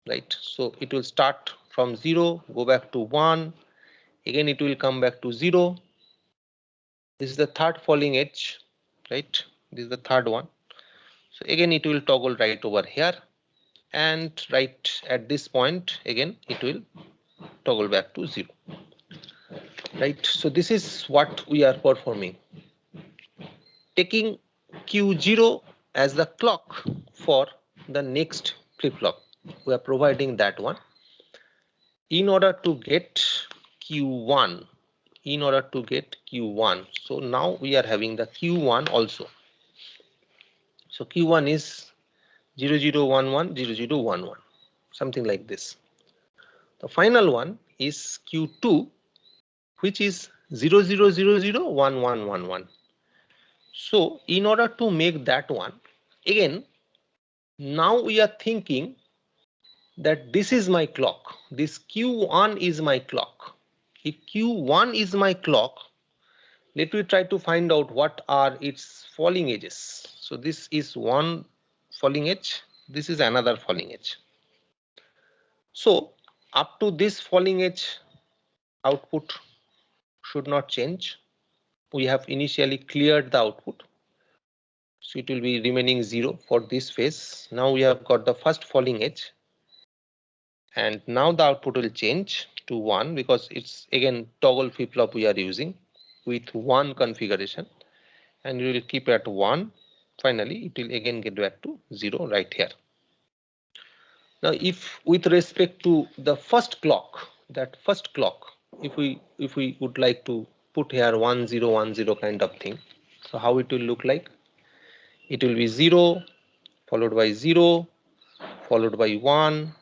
right? So it will start from 0, go back to 1. Again it will come back to 0. This is the third falling edge, right? This is the third one. So again it will toggle right over here, and right at this point again it will toggle back to 0, right? So this is what we are performing, taking Q0 as the clock for the next flip-flop. We are providing that one in order to get Q1. So now we are having the Q1 also. So Q1 is 0011 0011. something like this. The final one is Q2, which is 0 0 0 0 1 1 1 1. So in order to make that one, again, now we are thinking that this is my clock. This Q1 is my clock. If Q1 is my clock, let me try to find out what are its falling edges. So this is one falling edge. This is another falling edge. So up to this falling edge, output should not change. We have initially cleared the output. So it will be remaining 0 for this phase. Now we have got the first falling edge. And now the output will change to 1 because it's again toggle flip-flop we are using with 1 configuration, and we will keep at 1. Finally, it will again get back to 0 right here. Now, if with respect to the first clock, if we would like to put here 1 0 1 0 kind of thing, so how it will look like? It will be 0 followed by 0 followed by 1.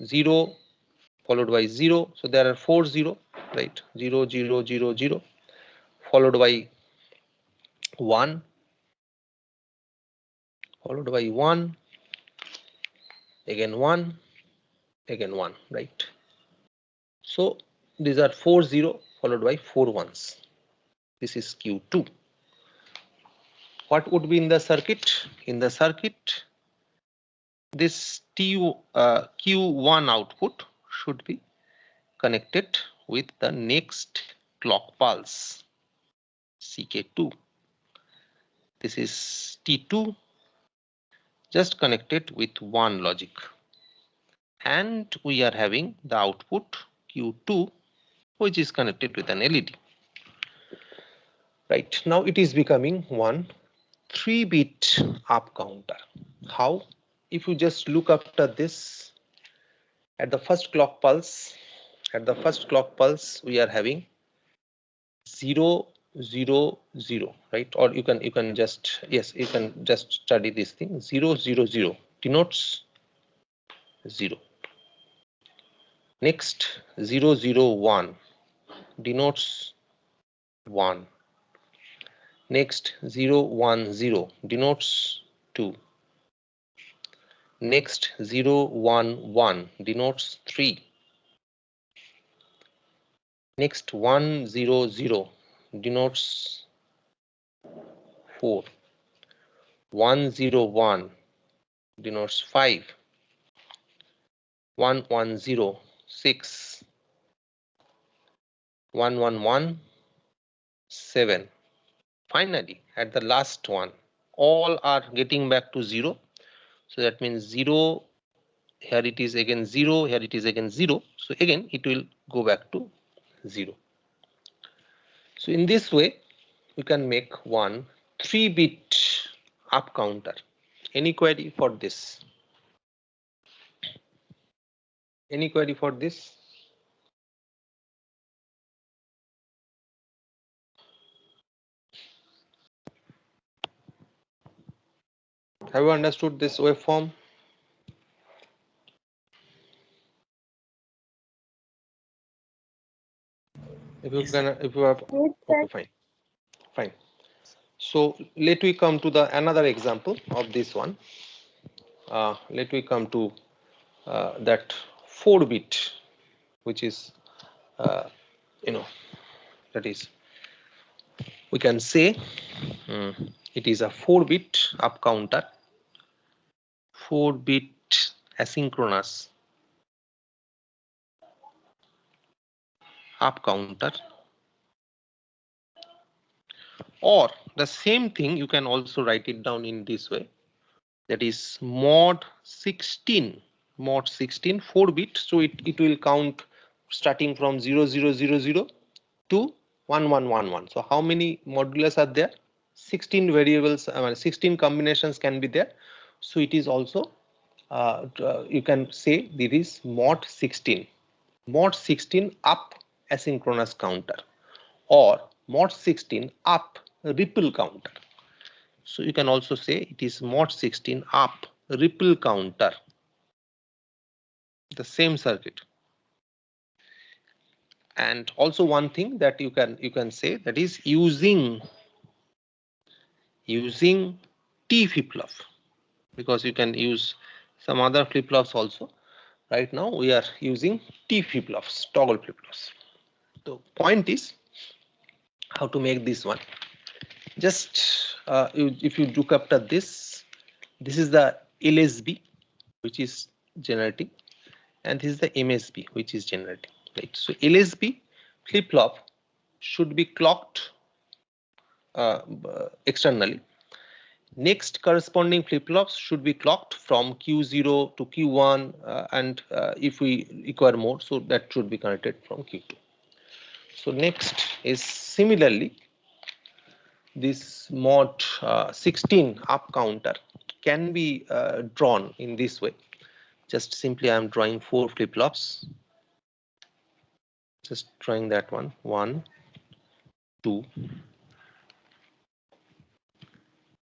0 followed by 0. So there are 4 0, right? 0 0 0 0 followed by 1 followed by 1, again 1, again 1, right? So these are 4 0 followed by 4 1s. This is Q2. What would be in the circuit? In the circuit, this Q1 output should be connected with the next clock pulse, CK2. This is T2, just connected with one logic. And we are having the output Q2, which is connected with an LED. Right, now it is becoming one 3-bit up counter. How? If you just look after this, at the first clock pulse, we are having 0 0 0, right? Or you can just, yes, you can just study this thing. 0 0 0 denotes 0. Next 0 0 1 denotes 1. Next 0 1 0 denotes 2. Next 0 1 1 denotes 3. Next 1 0 0 denotes 4. 1 0 1 denotes 5. 1 1 0 6. 1 1 1 7. Finally, at the last one, all are getting back to 0. So that means 0, here it is again 0, here it is again 0. So again it will go back to 0. So in this way, you can make one 3-bit up counter. Any query for this? Any query for this? Have you understood this waveform? If you can, if you have, okay, fine. So let me come to the another example of this one. Let me come to that 4-bit, which is that is, we can say it is a 4-bit up counter, 4-bit asynchronous up counter, or the same thing you can also write it down in this way, that is mod 16 4-bit. So it will count starting from 0 0 0 0 to 1 1 1 1. So how many modulus are there? 16 variables, 16 combinations can be there. So it is also you can say this is mod 16 up asynchronous counter, or mod 16 up ripple counter. So you can also say it is mod 16 up ripple counter. the same circuit. And also one thing that you can say, that is using T flip-flop, because you can use some other flip-flops also. Right now we are using T flip-flops, toggle flip-flops. The point is how to make this one. Just if you look after this is the LSB, which is generating, and this is the MSB, which is generating. Right. So LSB flip-flop should be clocked externally. Next corresponding flip-flops should be clocked from Q0 to Q1, and if we require more, so that should be connected from Q2. So next is similarly this mod 16 up counter can be drawn in this way. Just simply I am drawing 4 flip-flops. Just drawing that one. 1, 2,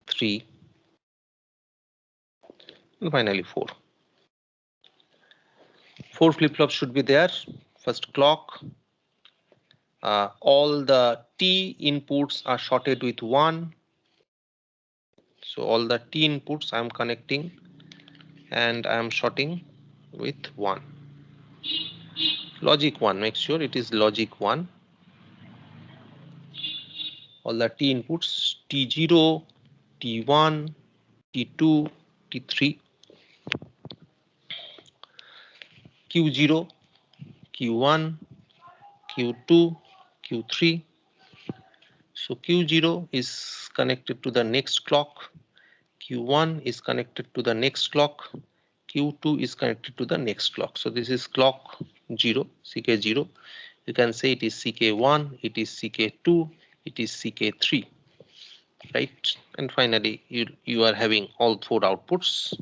3, and finally 4. 4 flip-flops should be there. First clock. All the T inputs are shorted with 1. So all the T inputs I am connecting and I am shorting with 1. Logic 1, make sure it is logic 1. All the T inputs T0, T1, T2, T3, Q0, Q1, Q2, Q3. So Q0 is connected to the next clock, Q1 is connected to the next clock, Q2 is connected to the next clock. So this is clock 0, CK0. You can say it is CK1, it is CK2, it is CK3, right? And finally, you are having all 4 outputs.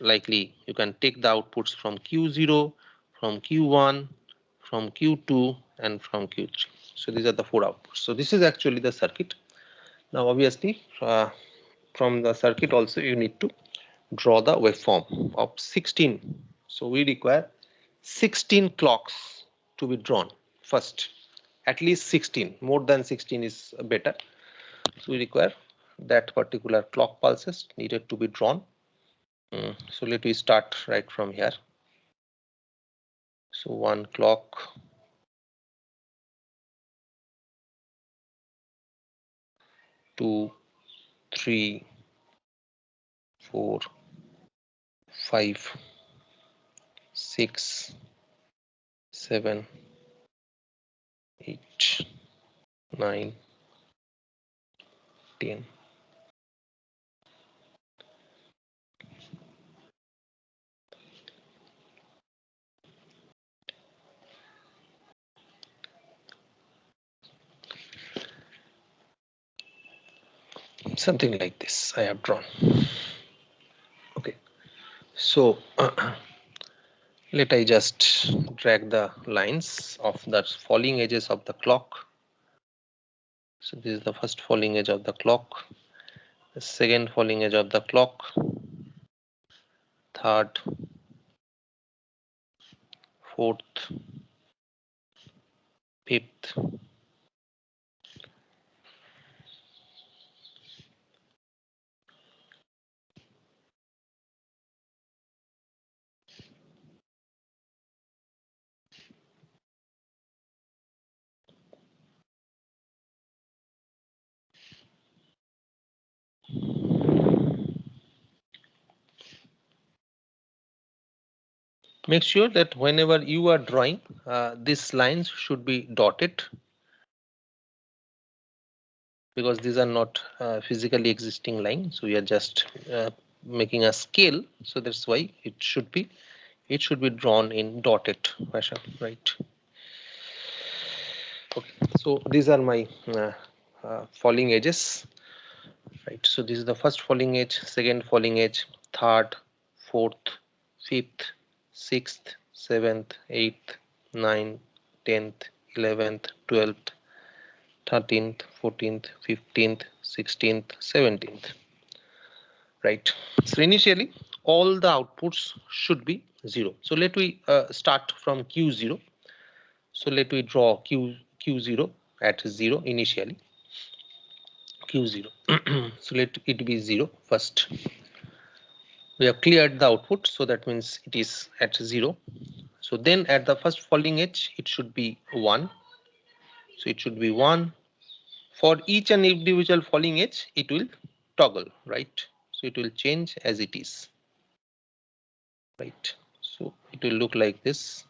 Likely you can take the outputs from Q0, from Q1, from Q2, and from Q3. So these are the 4 outputs. So this is actually the circuit. Now obviously from the circuit also you need to draw the waveform of 16. So we require 16 clocks to be drawn first. At least 16, more than 16 is better. So we require that particular clock pulses needed to be drawn. So let me start right from here. So 1 clock, 2, 3, 4, 5, 6, 7, 8, 9, 10. Something like this I have drawn. Okay, so let I just drag the lines of the falling edges of the clock. So this is the first falling edge of the clock, the second falling edge of the clock, third, fourth, fifth, make sure that whenever you are drawing, these lines should be dotted, because these are not physically existing lines. So we are just making a scale. So that's why it should be drawn in dotted fashion, right? Okay, so these are my falling edges, right? So this is the first falling edge, second falling edge, third, fourth, fifth, sixth, seventh, eighth, ninth, 10th, 11th, 12th, 13th, 14th, 15th, 16th, 17th, right? So initially all the outputs should be 0. So let we start from Q0. So let we draw Q0 at 0 initially. Q0. So let it be 0 first. We have cleared the output, so that means it is at 0. So then at the first falling edge, it should be 1. So it should be 1. For each and individual falling edge, it will toggle, right? So it will change as it is, right? So it will look like this.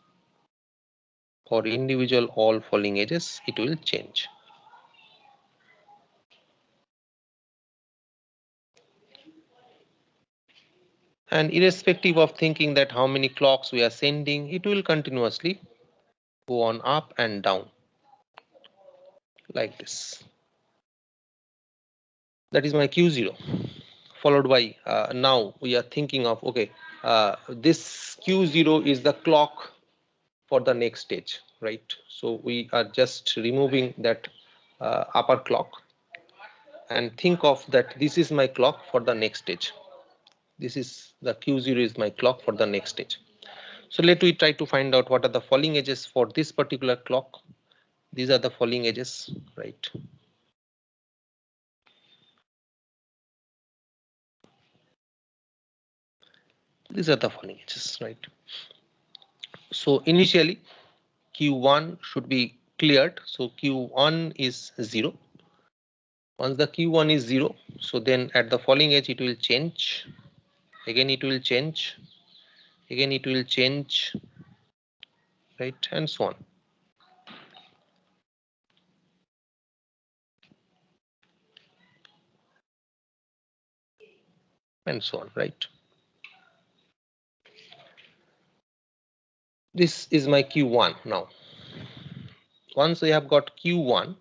For individual all falling edges, it will change. And irrespective of thinking that how many clocks we are sending, it will continuously go on up and down like this. That is my Q0, followed by now we are thinking of, okay, this Q0 is the clock for the next stage, right? So we are just removing that upper clock and think of that this is my clock for the next stage. This is the Q0 is my clock for the next stage. So let we try to find out what are the falling edges for this particular clock. These are the falling edges, right? These are the falling edges, right? So initially Q1 should be cleared. So Q1 is 0. Once the Q1 is 0, so then at the falling edge it will change. Again it will change. Again it will change, right? And so on. And so on, right? This is my Q1 now. Once we have got Q1,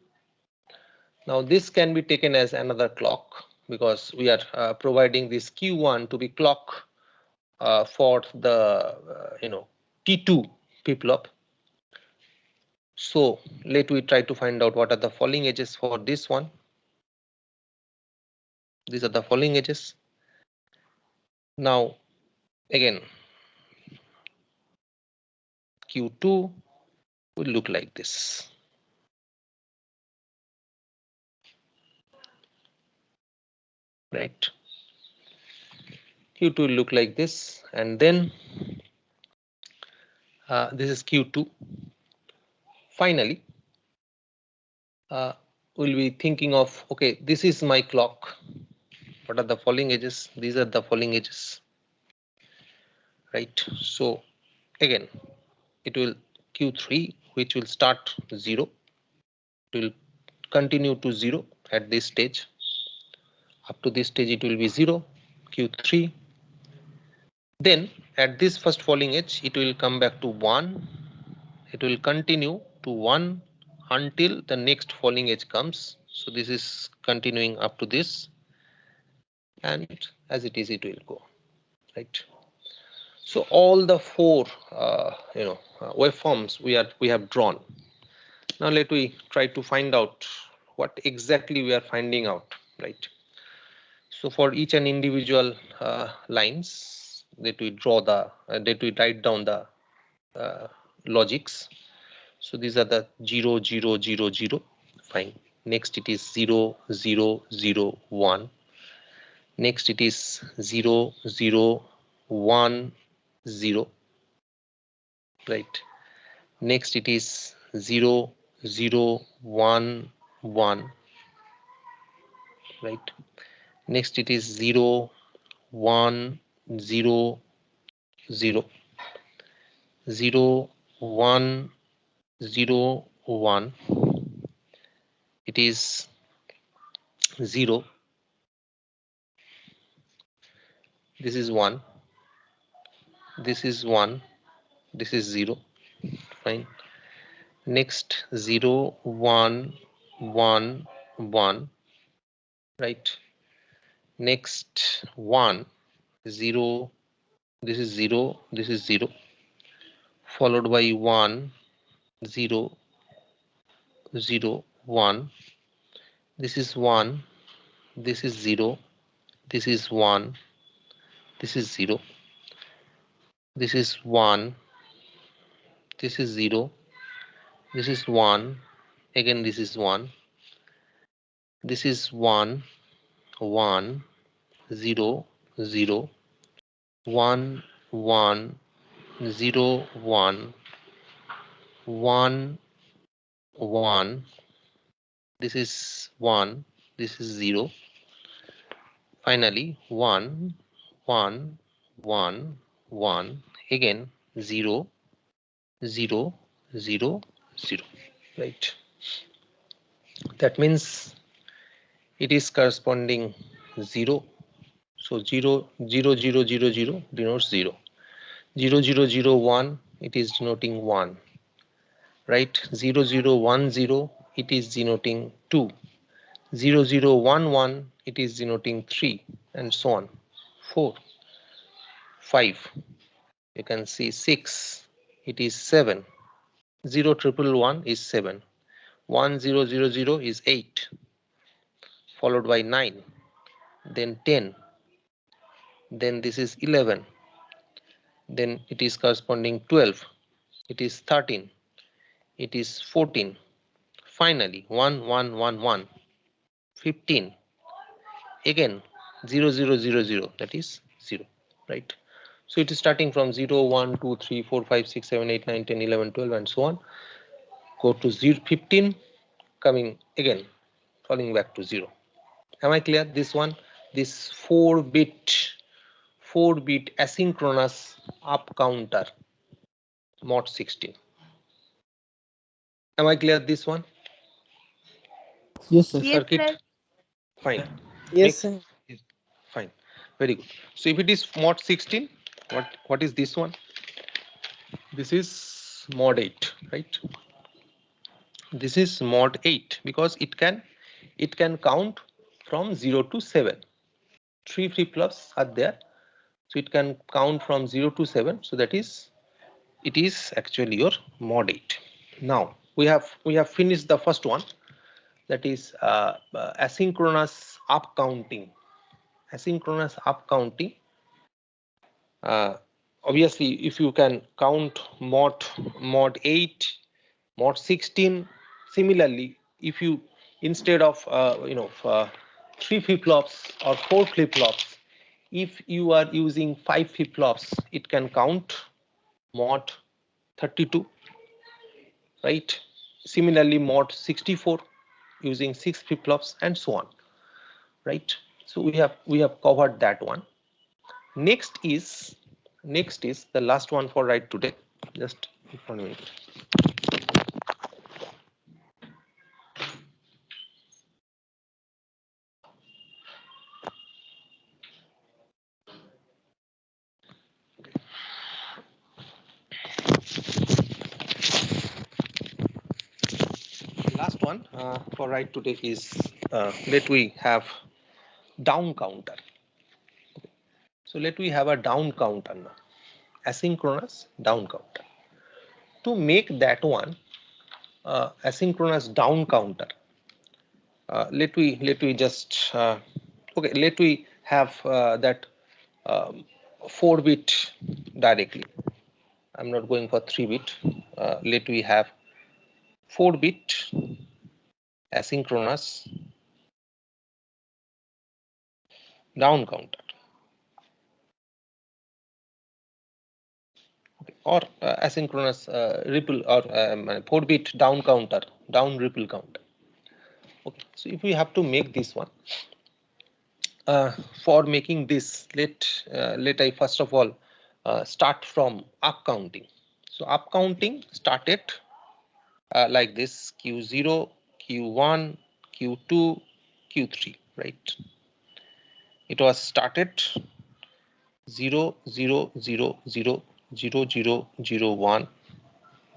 now this can be taken as another clock because we are providing this Q1 to be clock for the T2 flip-flop. So let we try to find out what are the falling edges for this one. These are the falling edges. Now again Q2 will look like this. Right. Q2 will look like this, and then this is Q2. Finally, we'll be thinking of, okay, this is my clock. What are the falling edges? These are the falling edges, right? So again, it will Q3, which will start 0. It will continue to 0 at this stage. Up to this stage, it will be 0, Q3. Then at this first falling edge, it will come back to 1. It will continue to 1 until the next falling edge comes. So this is continuing up to this, and as it is, it will go, right? So all the four waveforms we have drawn. Now let we try to find out what exactly we are finding out, right? So for each and individual lines that we draw that we write down the logics. So these are the 0, 0, 0, 0. Fine. Next it is 0, 0, 0, 1. Next it is 0, 0, 1, 0. Right. Next it is 0, 0, 1, 1. Right. Next it is 0, 1, 0, 0. 0, 1, 0, 1. It is 0. This is 1. This is 1. This is 0. Fine. Next 0, 1, 1, 1. Right. Next 1, 0. This is 0. This is 0. Followed by 1, 0, 0, 1. This is 1. This is 0. This is 1. This is 0. this is 1, this is 0, this is 1, again this is 1, this is 1, 1, 0, 0, 1, 1, 0, 1, 1, 1, this is 1, this is 0, finally 1, 1, 1, 1, again 0, 0, 0, 0, right? That means it is corresponding 0. So 0, 0, 0, 0, 0 denotes 0. 0, 0, 0, 1, it is denoting 1. Right? 0, 0, 1, 0, it is denoting 2. 0, 0, 1, 1, it is denoting 3, and so on. 4, 5, you can see 6, it is 7. 0, 1, 1 is 7. 1, 0, 0, 0 is 8, followed by 9, then 10, then this is 11, then it is corresponding 12, it is 13, it is 14, finally 1, 1, 1, 1, 15, again 0, 0, 0, 0, that is 0, right? So it is starting from 0, 1, 2, 3, 4, 5, 6, 7, 8, 9, 10, 11, 12, and so on. Go to 0, 15, coming again, falling back to 0. Am I clear? This one, this 4-bit asynchronous up counter mod 16. Am I clear this one? Yes, sir. The Yes, circuit? sir. Fine. Yes, Make sir. fine. Very good. So if it is mod 16, what is this one? This is mod 8, right? This is mod 8 because it can count from 0 to 7. 3 flip-flops are there, so it can count from 0 to 7. So that is, it is actually your mod 8. Now we have finished the first one, that is asynchronous up counting. Asynchronous up counting. Obviously, if you can count mod 8, mod 16, similarly, if you instead of 3 flip-flops or 4 flip-flops, if you are using 5 flip-flops, it can count mod 32, right? Similarly, mod 64 using 6 flip-flops, and so on, right? So we have covered that one. Next is the last one for right today. Just 1 minute. Last one for right today is let we have down counter. So let we have a down counter now, asynchronous down counter. To make that one asynchronous down counter, let we just okay, let we have that 4-bit directly. I'm not going for 3-bit. Let we have 4-bit asynchronous down counter, okay, or asynchronous ripple, or 4-bit down counter, down ripple counter. Okay, so if we have to make this one, for making this, let I first of all start from up counting. So up counting started like this: Q0, Q1, Q2, Q3, right? It was started 0, 0, 0, 0, 0, 0, 0, 1,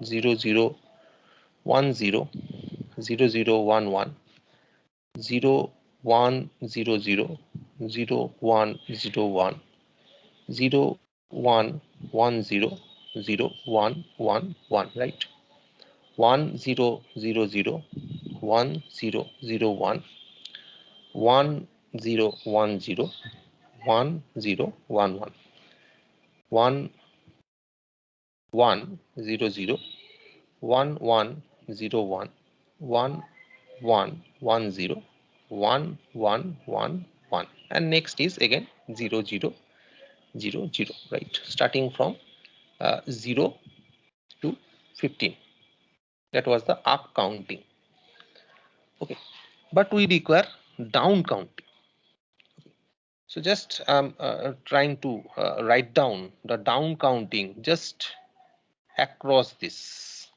0, 0, 1, 0, 0, 0, 1, 1, 0, 1, 0, 0, 0, 1, 0, 1, 0, 1, 1, 0, 0, 1, 1, 1, right? 1, 0, 0, 0, 1, 0, 0, 1, 1, 0, 1, 0, 1, 0, 1, 1, 1, 1 0 0, 1 1 0 1, 1 1 1 0, 1 1 1 1, and next is again 0 0 0 0, right, starting from 0 to 15. That was the up counting. Okay, but we require down counting. So just trying to write down the down counting just across this.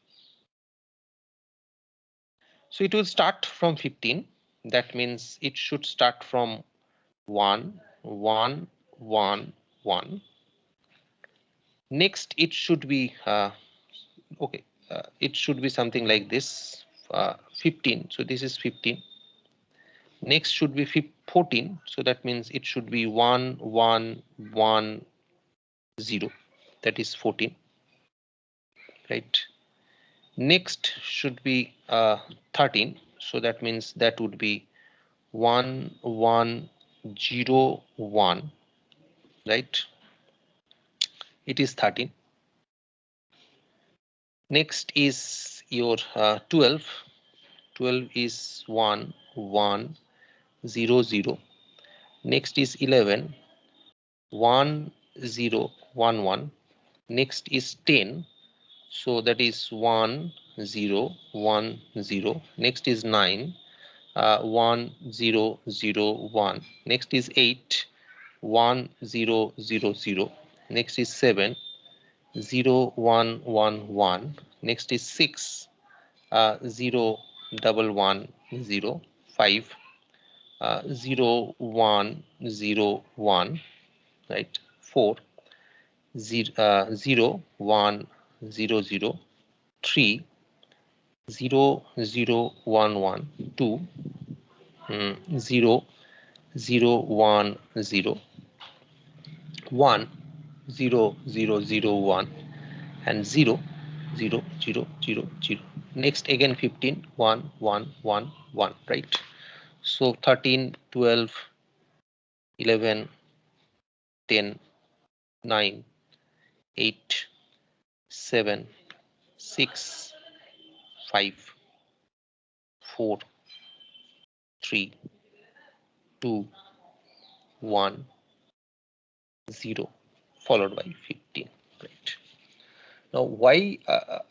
So it will start from 15. That means it should start from 1 1 1 1. Next it should be okay, it should be something like this, 15. So this is 15. Next should be 14. So that means it should be 1 1 1 0. That is 14, right? Next should be 13. So that means that would be 1 1 0 1, right? It is 13. Next is your 12. 12 is 1 1 0 0. Next is 11, 1 0 1 1. Next is 10. So that is 1 0 1 0. Next is 9, 1 0 0 1. Next is 8, 1 0 0 0. Next is 7, 0 1 1 1. Next is 6, 0 1 1 0. 5, 0 1 0 1, right? 4, 0 1 0 0. 3, 0 0 1 1. 2, 0 0 1 0. 1 0 0 0 1, and 0 0 0 0 0. Next again 15, 1 1 1 1, right? So 13, 12, 11, 10, 9, 8, 7, 6, 5, 4, 3, 2, 1, 0, followed by 15, right? Now why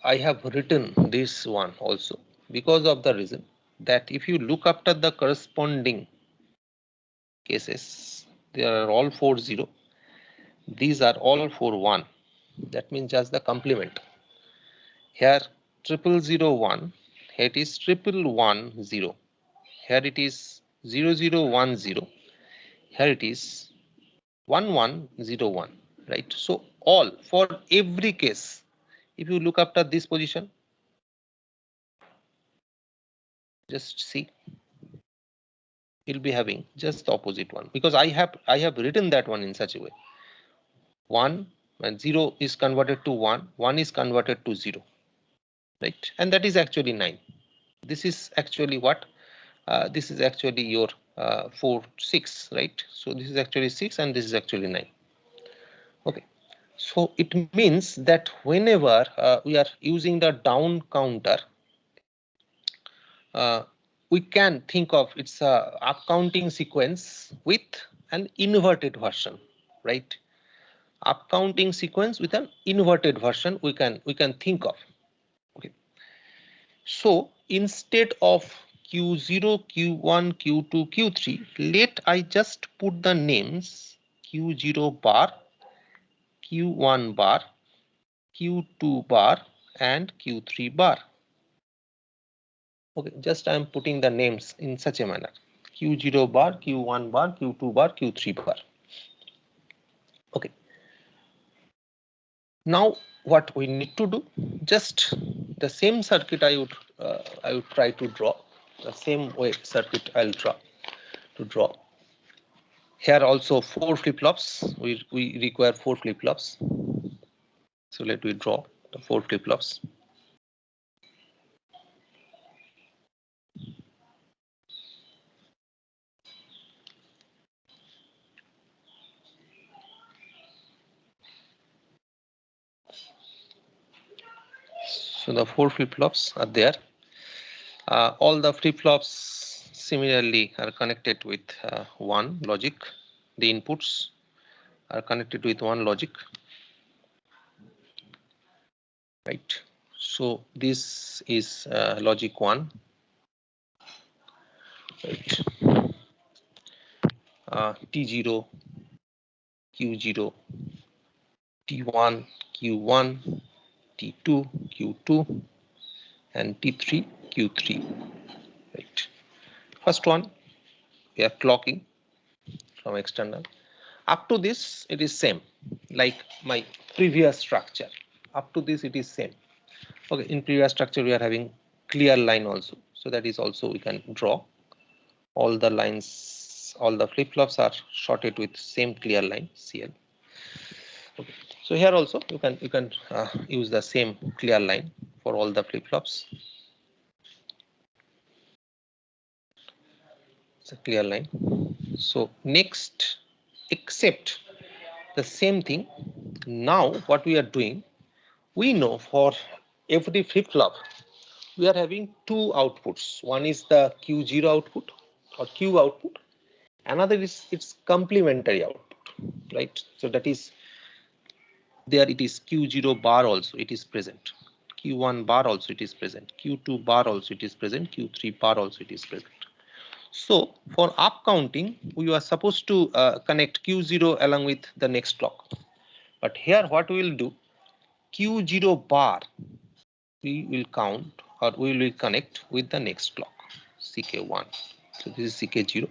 I have written this one also? Because of the reason that if you look after the corresponding cases, they are all 4 0. These are all for 1. That means just the complement. Here 0001, here it is 1110. Here it is 0010. Here it is 1101, right? So all for every case, if you look after this position, just see, you'll be having just the opposite one, because I have written that one in such a way. 1 and 0 is converted to 1, 1 is converted to 0, right? And that is actually 9. This is actually what? This is actually your 4 6, right? So this is actually 6 and this is actually 9. Okay, so it means that whenever we are using the down counter, uh, we can think of it's a up counting sequence with an inverted version, right? Up counting sequence with an inverted version we can think of. Okay, so instead of Q0, Q1, Q2, Q3, let I just put the names Q0 bar, Q1 bar, Q2 bar, and Q3 bar. Okay, just I am putting the names in such a manner: Q0 bar, Q1 bar, Q2 bar, Q3 bar. Okay. Now what we need to do, just the same circuit I would try to draw, the same way circuit I'll try to draw. Here also 4 flip-flops, we require 4 flip-flops. So let me draw the 4 flip-flops. So the 4 flip-flops are there. All the flip-flops similarly are connected with one logic. The inputs are connected with one logic, right? So this is logic 1, right? T0, Q0, T1, Q1, T2, Q2, and T3, Q3, right? First one, we are clocking from external. Up to this, it is same, like my previous structure. Up to this, it is same. Okay, in previous structure, we are having clear line also. So that is also we can draw. All the lines, all the flip-flops are shorted with same clear line, CL. Okay. So here also you can use the same clear line for all the flip-flops. It's a clear line. So next, except the same thing. Now what we are doing, we know for every flip-flop we are having two outputs. One is the Q0 output or Q output. Another is its complementary output, right? So that is there. It is Q0 bar also. It is present. Q1 bar also it is present. Q2 bar also it is present. Q3 bar also it is present. So for up counting, we are supposed to connect Q0 along with the next clock. But here what we will do, Q0 bar we will count or we will connect with the next clock, CK1. So this is CK0.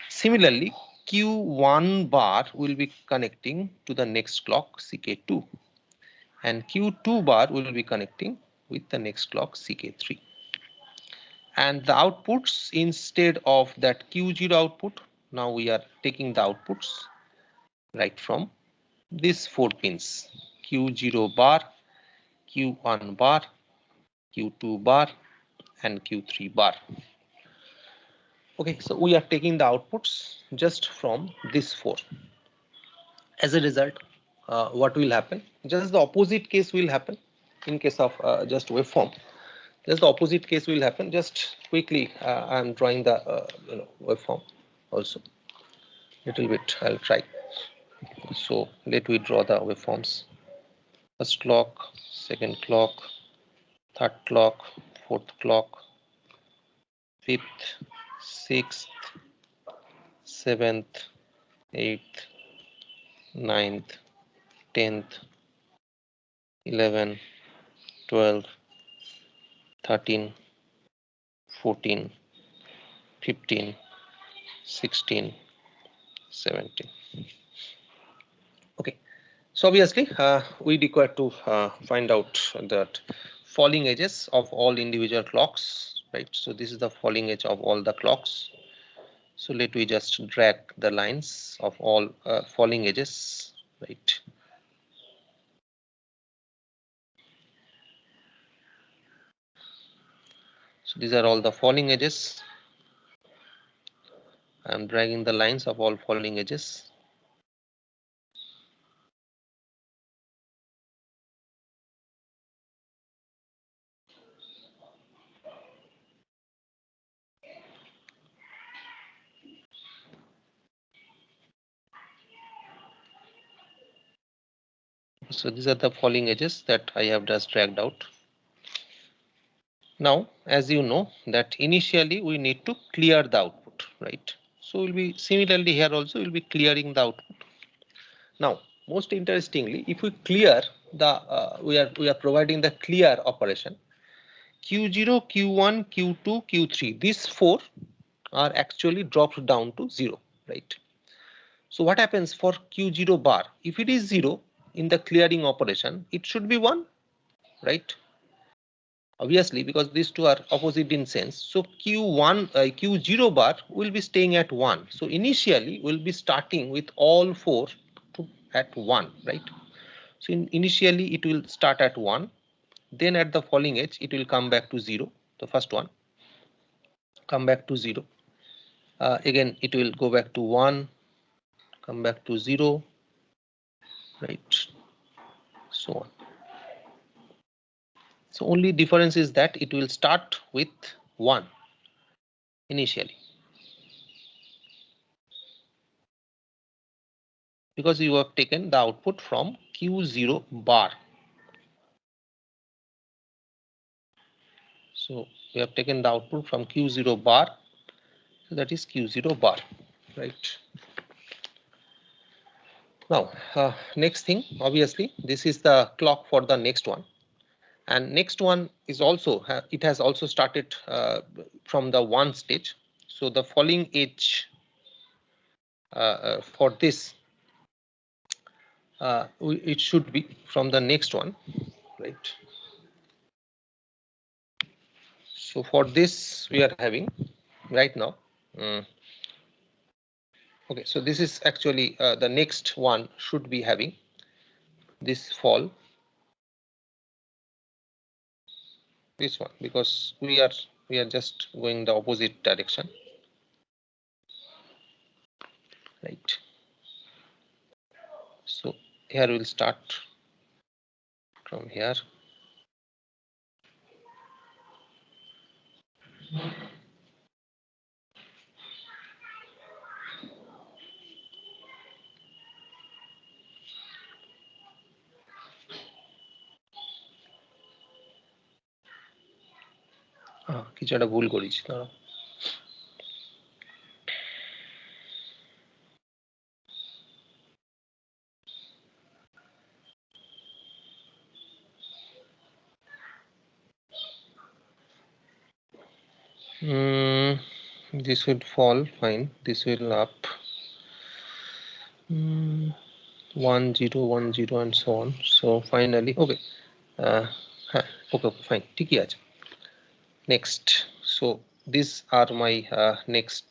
Similarly, Q1 bar will be connecting to the next clock, CK2. And Q2 bar will be connecting with the next clock, CK3. And the outputs, instead of that Q0 output, now we are taking the outputs right from these 4 pins, Q0 bar, Q1 bar, Q2 bar, and Q3 bar. Okay, so we are taking the outputs just from these 4. As a result, what will happen? Just the opposite case will happen in case of just waveform. Just the opposite case will happen. Just quickly, I am drawing the waveform also. Little bit, I'll try. So let we draw the waveforms. First clock, second clock, third clock, fourth clock, fifth, sixth, seventh, eighth, ninth, 10th, 11, 12, 13, 14, 15, 16, 17. Okay, so obviously we require to find out that falling edges of all individual clocks, right? So this is the falling edge of all the clocks. So let we just drag the lines of all falling edges, right? So these are all the falling edges. I'm dragging the lines of all falling edges. So these are the falling edges that I have just dragged out. Now, as you know that initially we need to clear the output, right? So we'll be similarly here also we'll be clearing the output. Now, most interestingly, if we clear the we are providing the clear operation. Q0, Q1, Q2, Q3. These 4 are actually dropped down to 0, right? So what happens for Q0 bar? If it is 0 in the clearing operation, it should be 1, right? Obviously, because these two are opposite in sense. So Q0 bar will be staying at 1. So initially we'll be starting with all 4 at 1, right? So initially it will start at 1. Then at the falling edge, it will come back to 0. The first one come back to 0. Again, it will go back to 1, come back to 0, right? So on. So only difference is that it will start with 1 initially, because you have taken the output from Q0 bar. So we have taken the output from Q0 bar, so that is Q0 bar, right? Now, next thing, obviously, this is the clock for the next one. And next one is also, it has also started from the 1 stage. So the falling edge for this, it should be from the next one, right? So for this we are having right now. Okay, so this is actually the next one should be having this fall, this one, because we are just going the opposite direction, right? So here we'll start from here. কিছু একটা ভুল করেছি, দাঁড়াও। This will fall, fine. This will up 1 0 1 0 and so on. So finally, okay, okay, fine, ঠিকই আছে. Next, so these are my next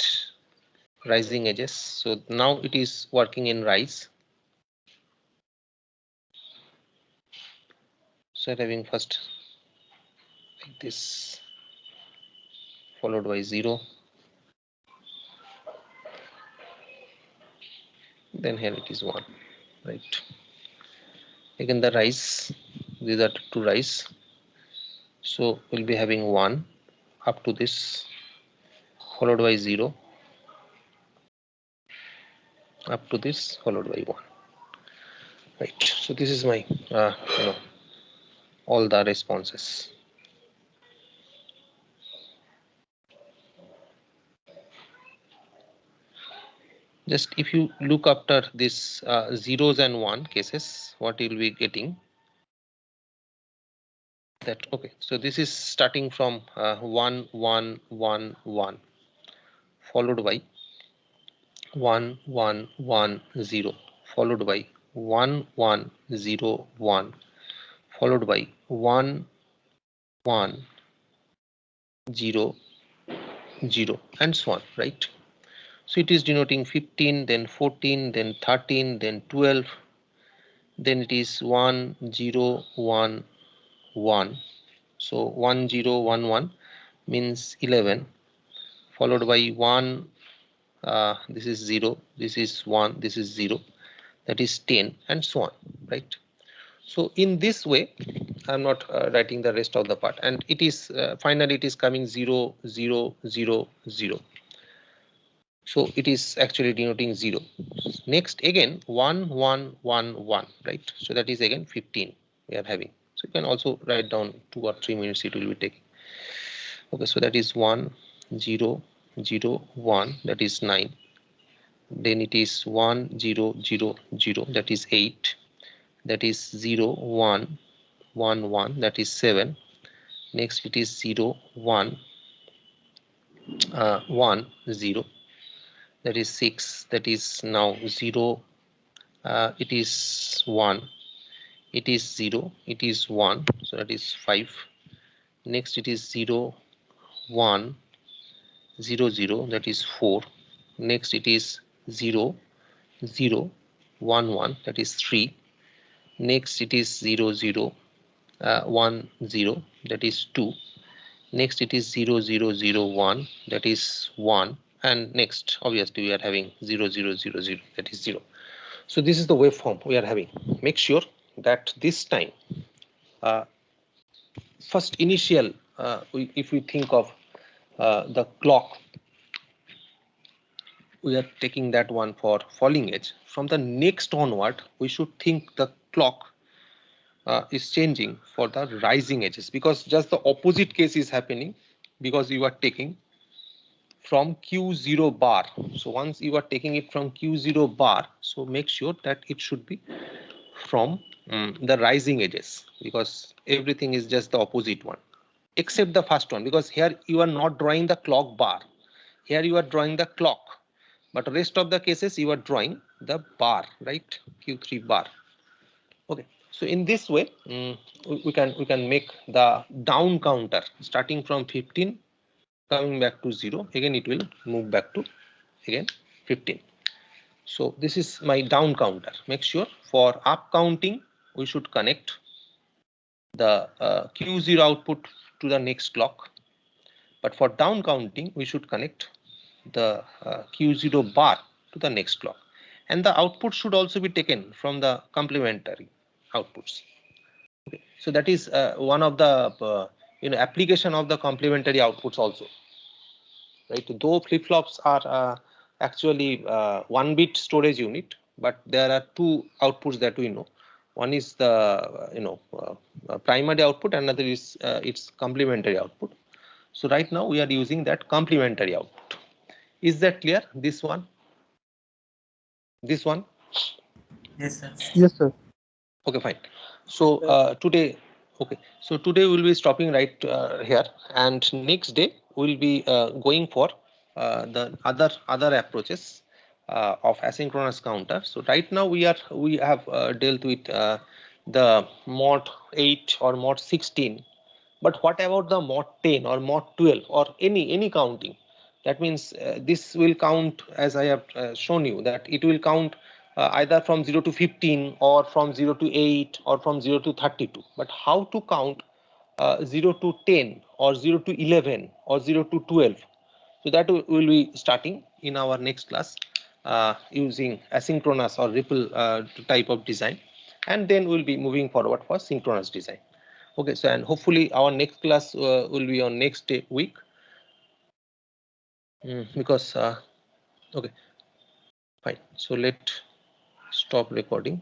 rising edges. So now it is working in rise. So having first like this, followed by 0, then here it is 1, right? Again the rise, these are to rise. So we'll be having 1 up to this, followed by 0, up to this, followed by 1, right? So this is my all the responses. Just if you look after this zeros and 1 cases, what you'll be getting that, okay, so this is starting from 1 1 1 1, followed by 1 1 1 0, followed by 1 1 0 1, followed by 1 1 0 0, and so on, right? So it is denoting 15, then 14, then 13, then 12, then it is 1 0 1 1. So 1 0 1 1 means 11, followed by 1, this is 0, this is 1, this is 0, that is 10, and so on, right? So in this way, I'm not writing the rest of the part, and it is finally it is coming 0 0 0 0. So it is actually denoting 0. Next again 1 1 1 1, right? So that is again 15 we are having. So you can also write down 2 or 3 minutes it will be taking. Okay, so that is 1 0 0 1, that is 9. Then it is 1 0 0 0, that is 8. That is 0 1 1 1, that is 7. Next it is 0 1 1 0, that is 6. That is now 0, it is 1, it is 0, it is 1, so that is 5. Next it is 0 1 0 0, that is 4. Next it is 0 0 1 1, that is 3. Next it is 0 0 1 0, that is 2. Next it is 0 0 0 1, that is 1, and next obviously we are having 0 0 0 0, that is 0. So this is the waveform we are having. Make sure that this time first initial, if we think of the clock, we are taking that one for falling edge. From the next onward, we should think the clock is changing for the rising edges, because just the opposite case is happening, because you are taking from Q0 bar. So once you are taking it from Q0 bar, so make sure that it should be from the rising edges, because everything is just the opposite one, except the first one, because here you are not drawing the clock bar, here you are drawing the clock, but rest of the cases you are drawing the bar, right? Q3 bar. Okay, so in this way we can make the down counter starting from 15 coming back to 0, again it will move back to again 15. So this is my down counter. Make sure for up counting we should connect the Q0 output to the next clock, but for down counting we should connect the Q0 bar to the next clock, and the output should also be taken from the complementary outputs. Okay. So that is one of the application of the complementary outputs also, right? Though flip-flops are actually 1-bit storage unit, but there are two outputs that we know. One is the primary output, another is its complementary output. So right now we are using that complementary output. Is that clear? This one? This one? Yes, sir. Yes, sir. Okay, fine. So today, okay. So today we'll be stopping right here, and next day we'll be going for the other approaches of asynchronous counter. So right now we have dealt with the mod 8 or mod 16, but what about the mod 10 or mod 12 or any counting? That means this will count, as I have shown you, that it will count either from 0 to 15 or from 0 to 8 or from 0 to 32. But how to count 0 to 10 or 0 to 11 or 0 to 12? So that will be starting in our next class using asynchronous or ripple type of design, and then we'll be moving forward for synchronous design. Okay, so and hopefully our next class will be on next week, because okay, fine. So let stop recording.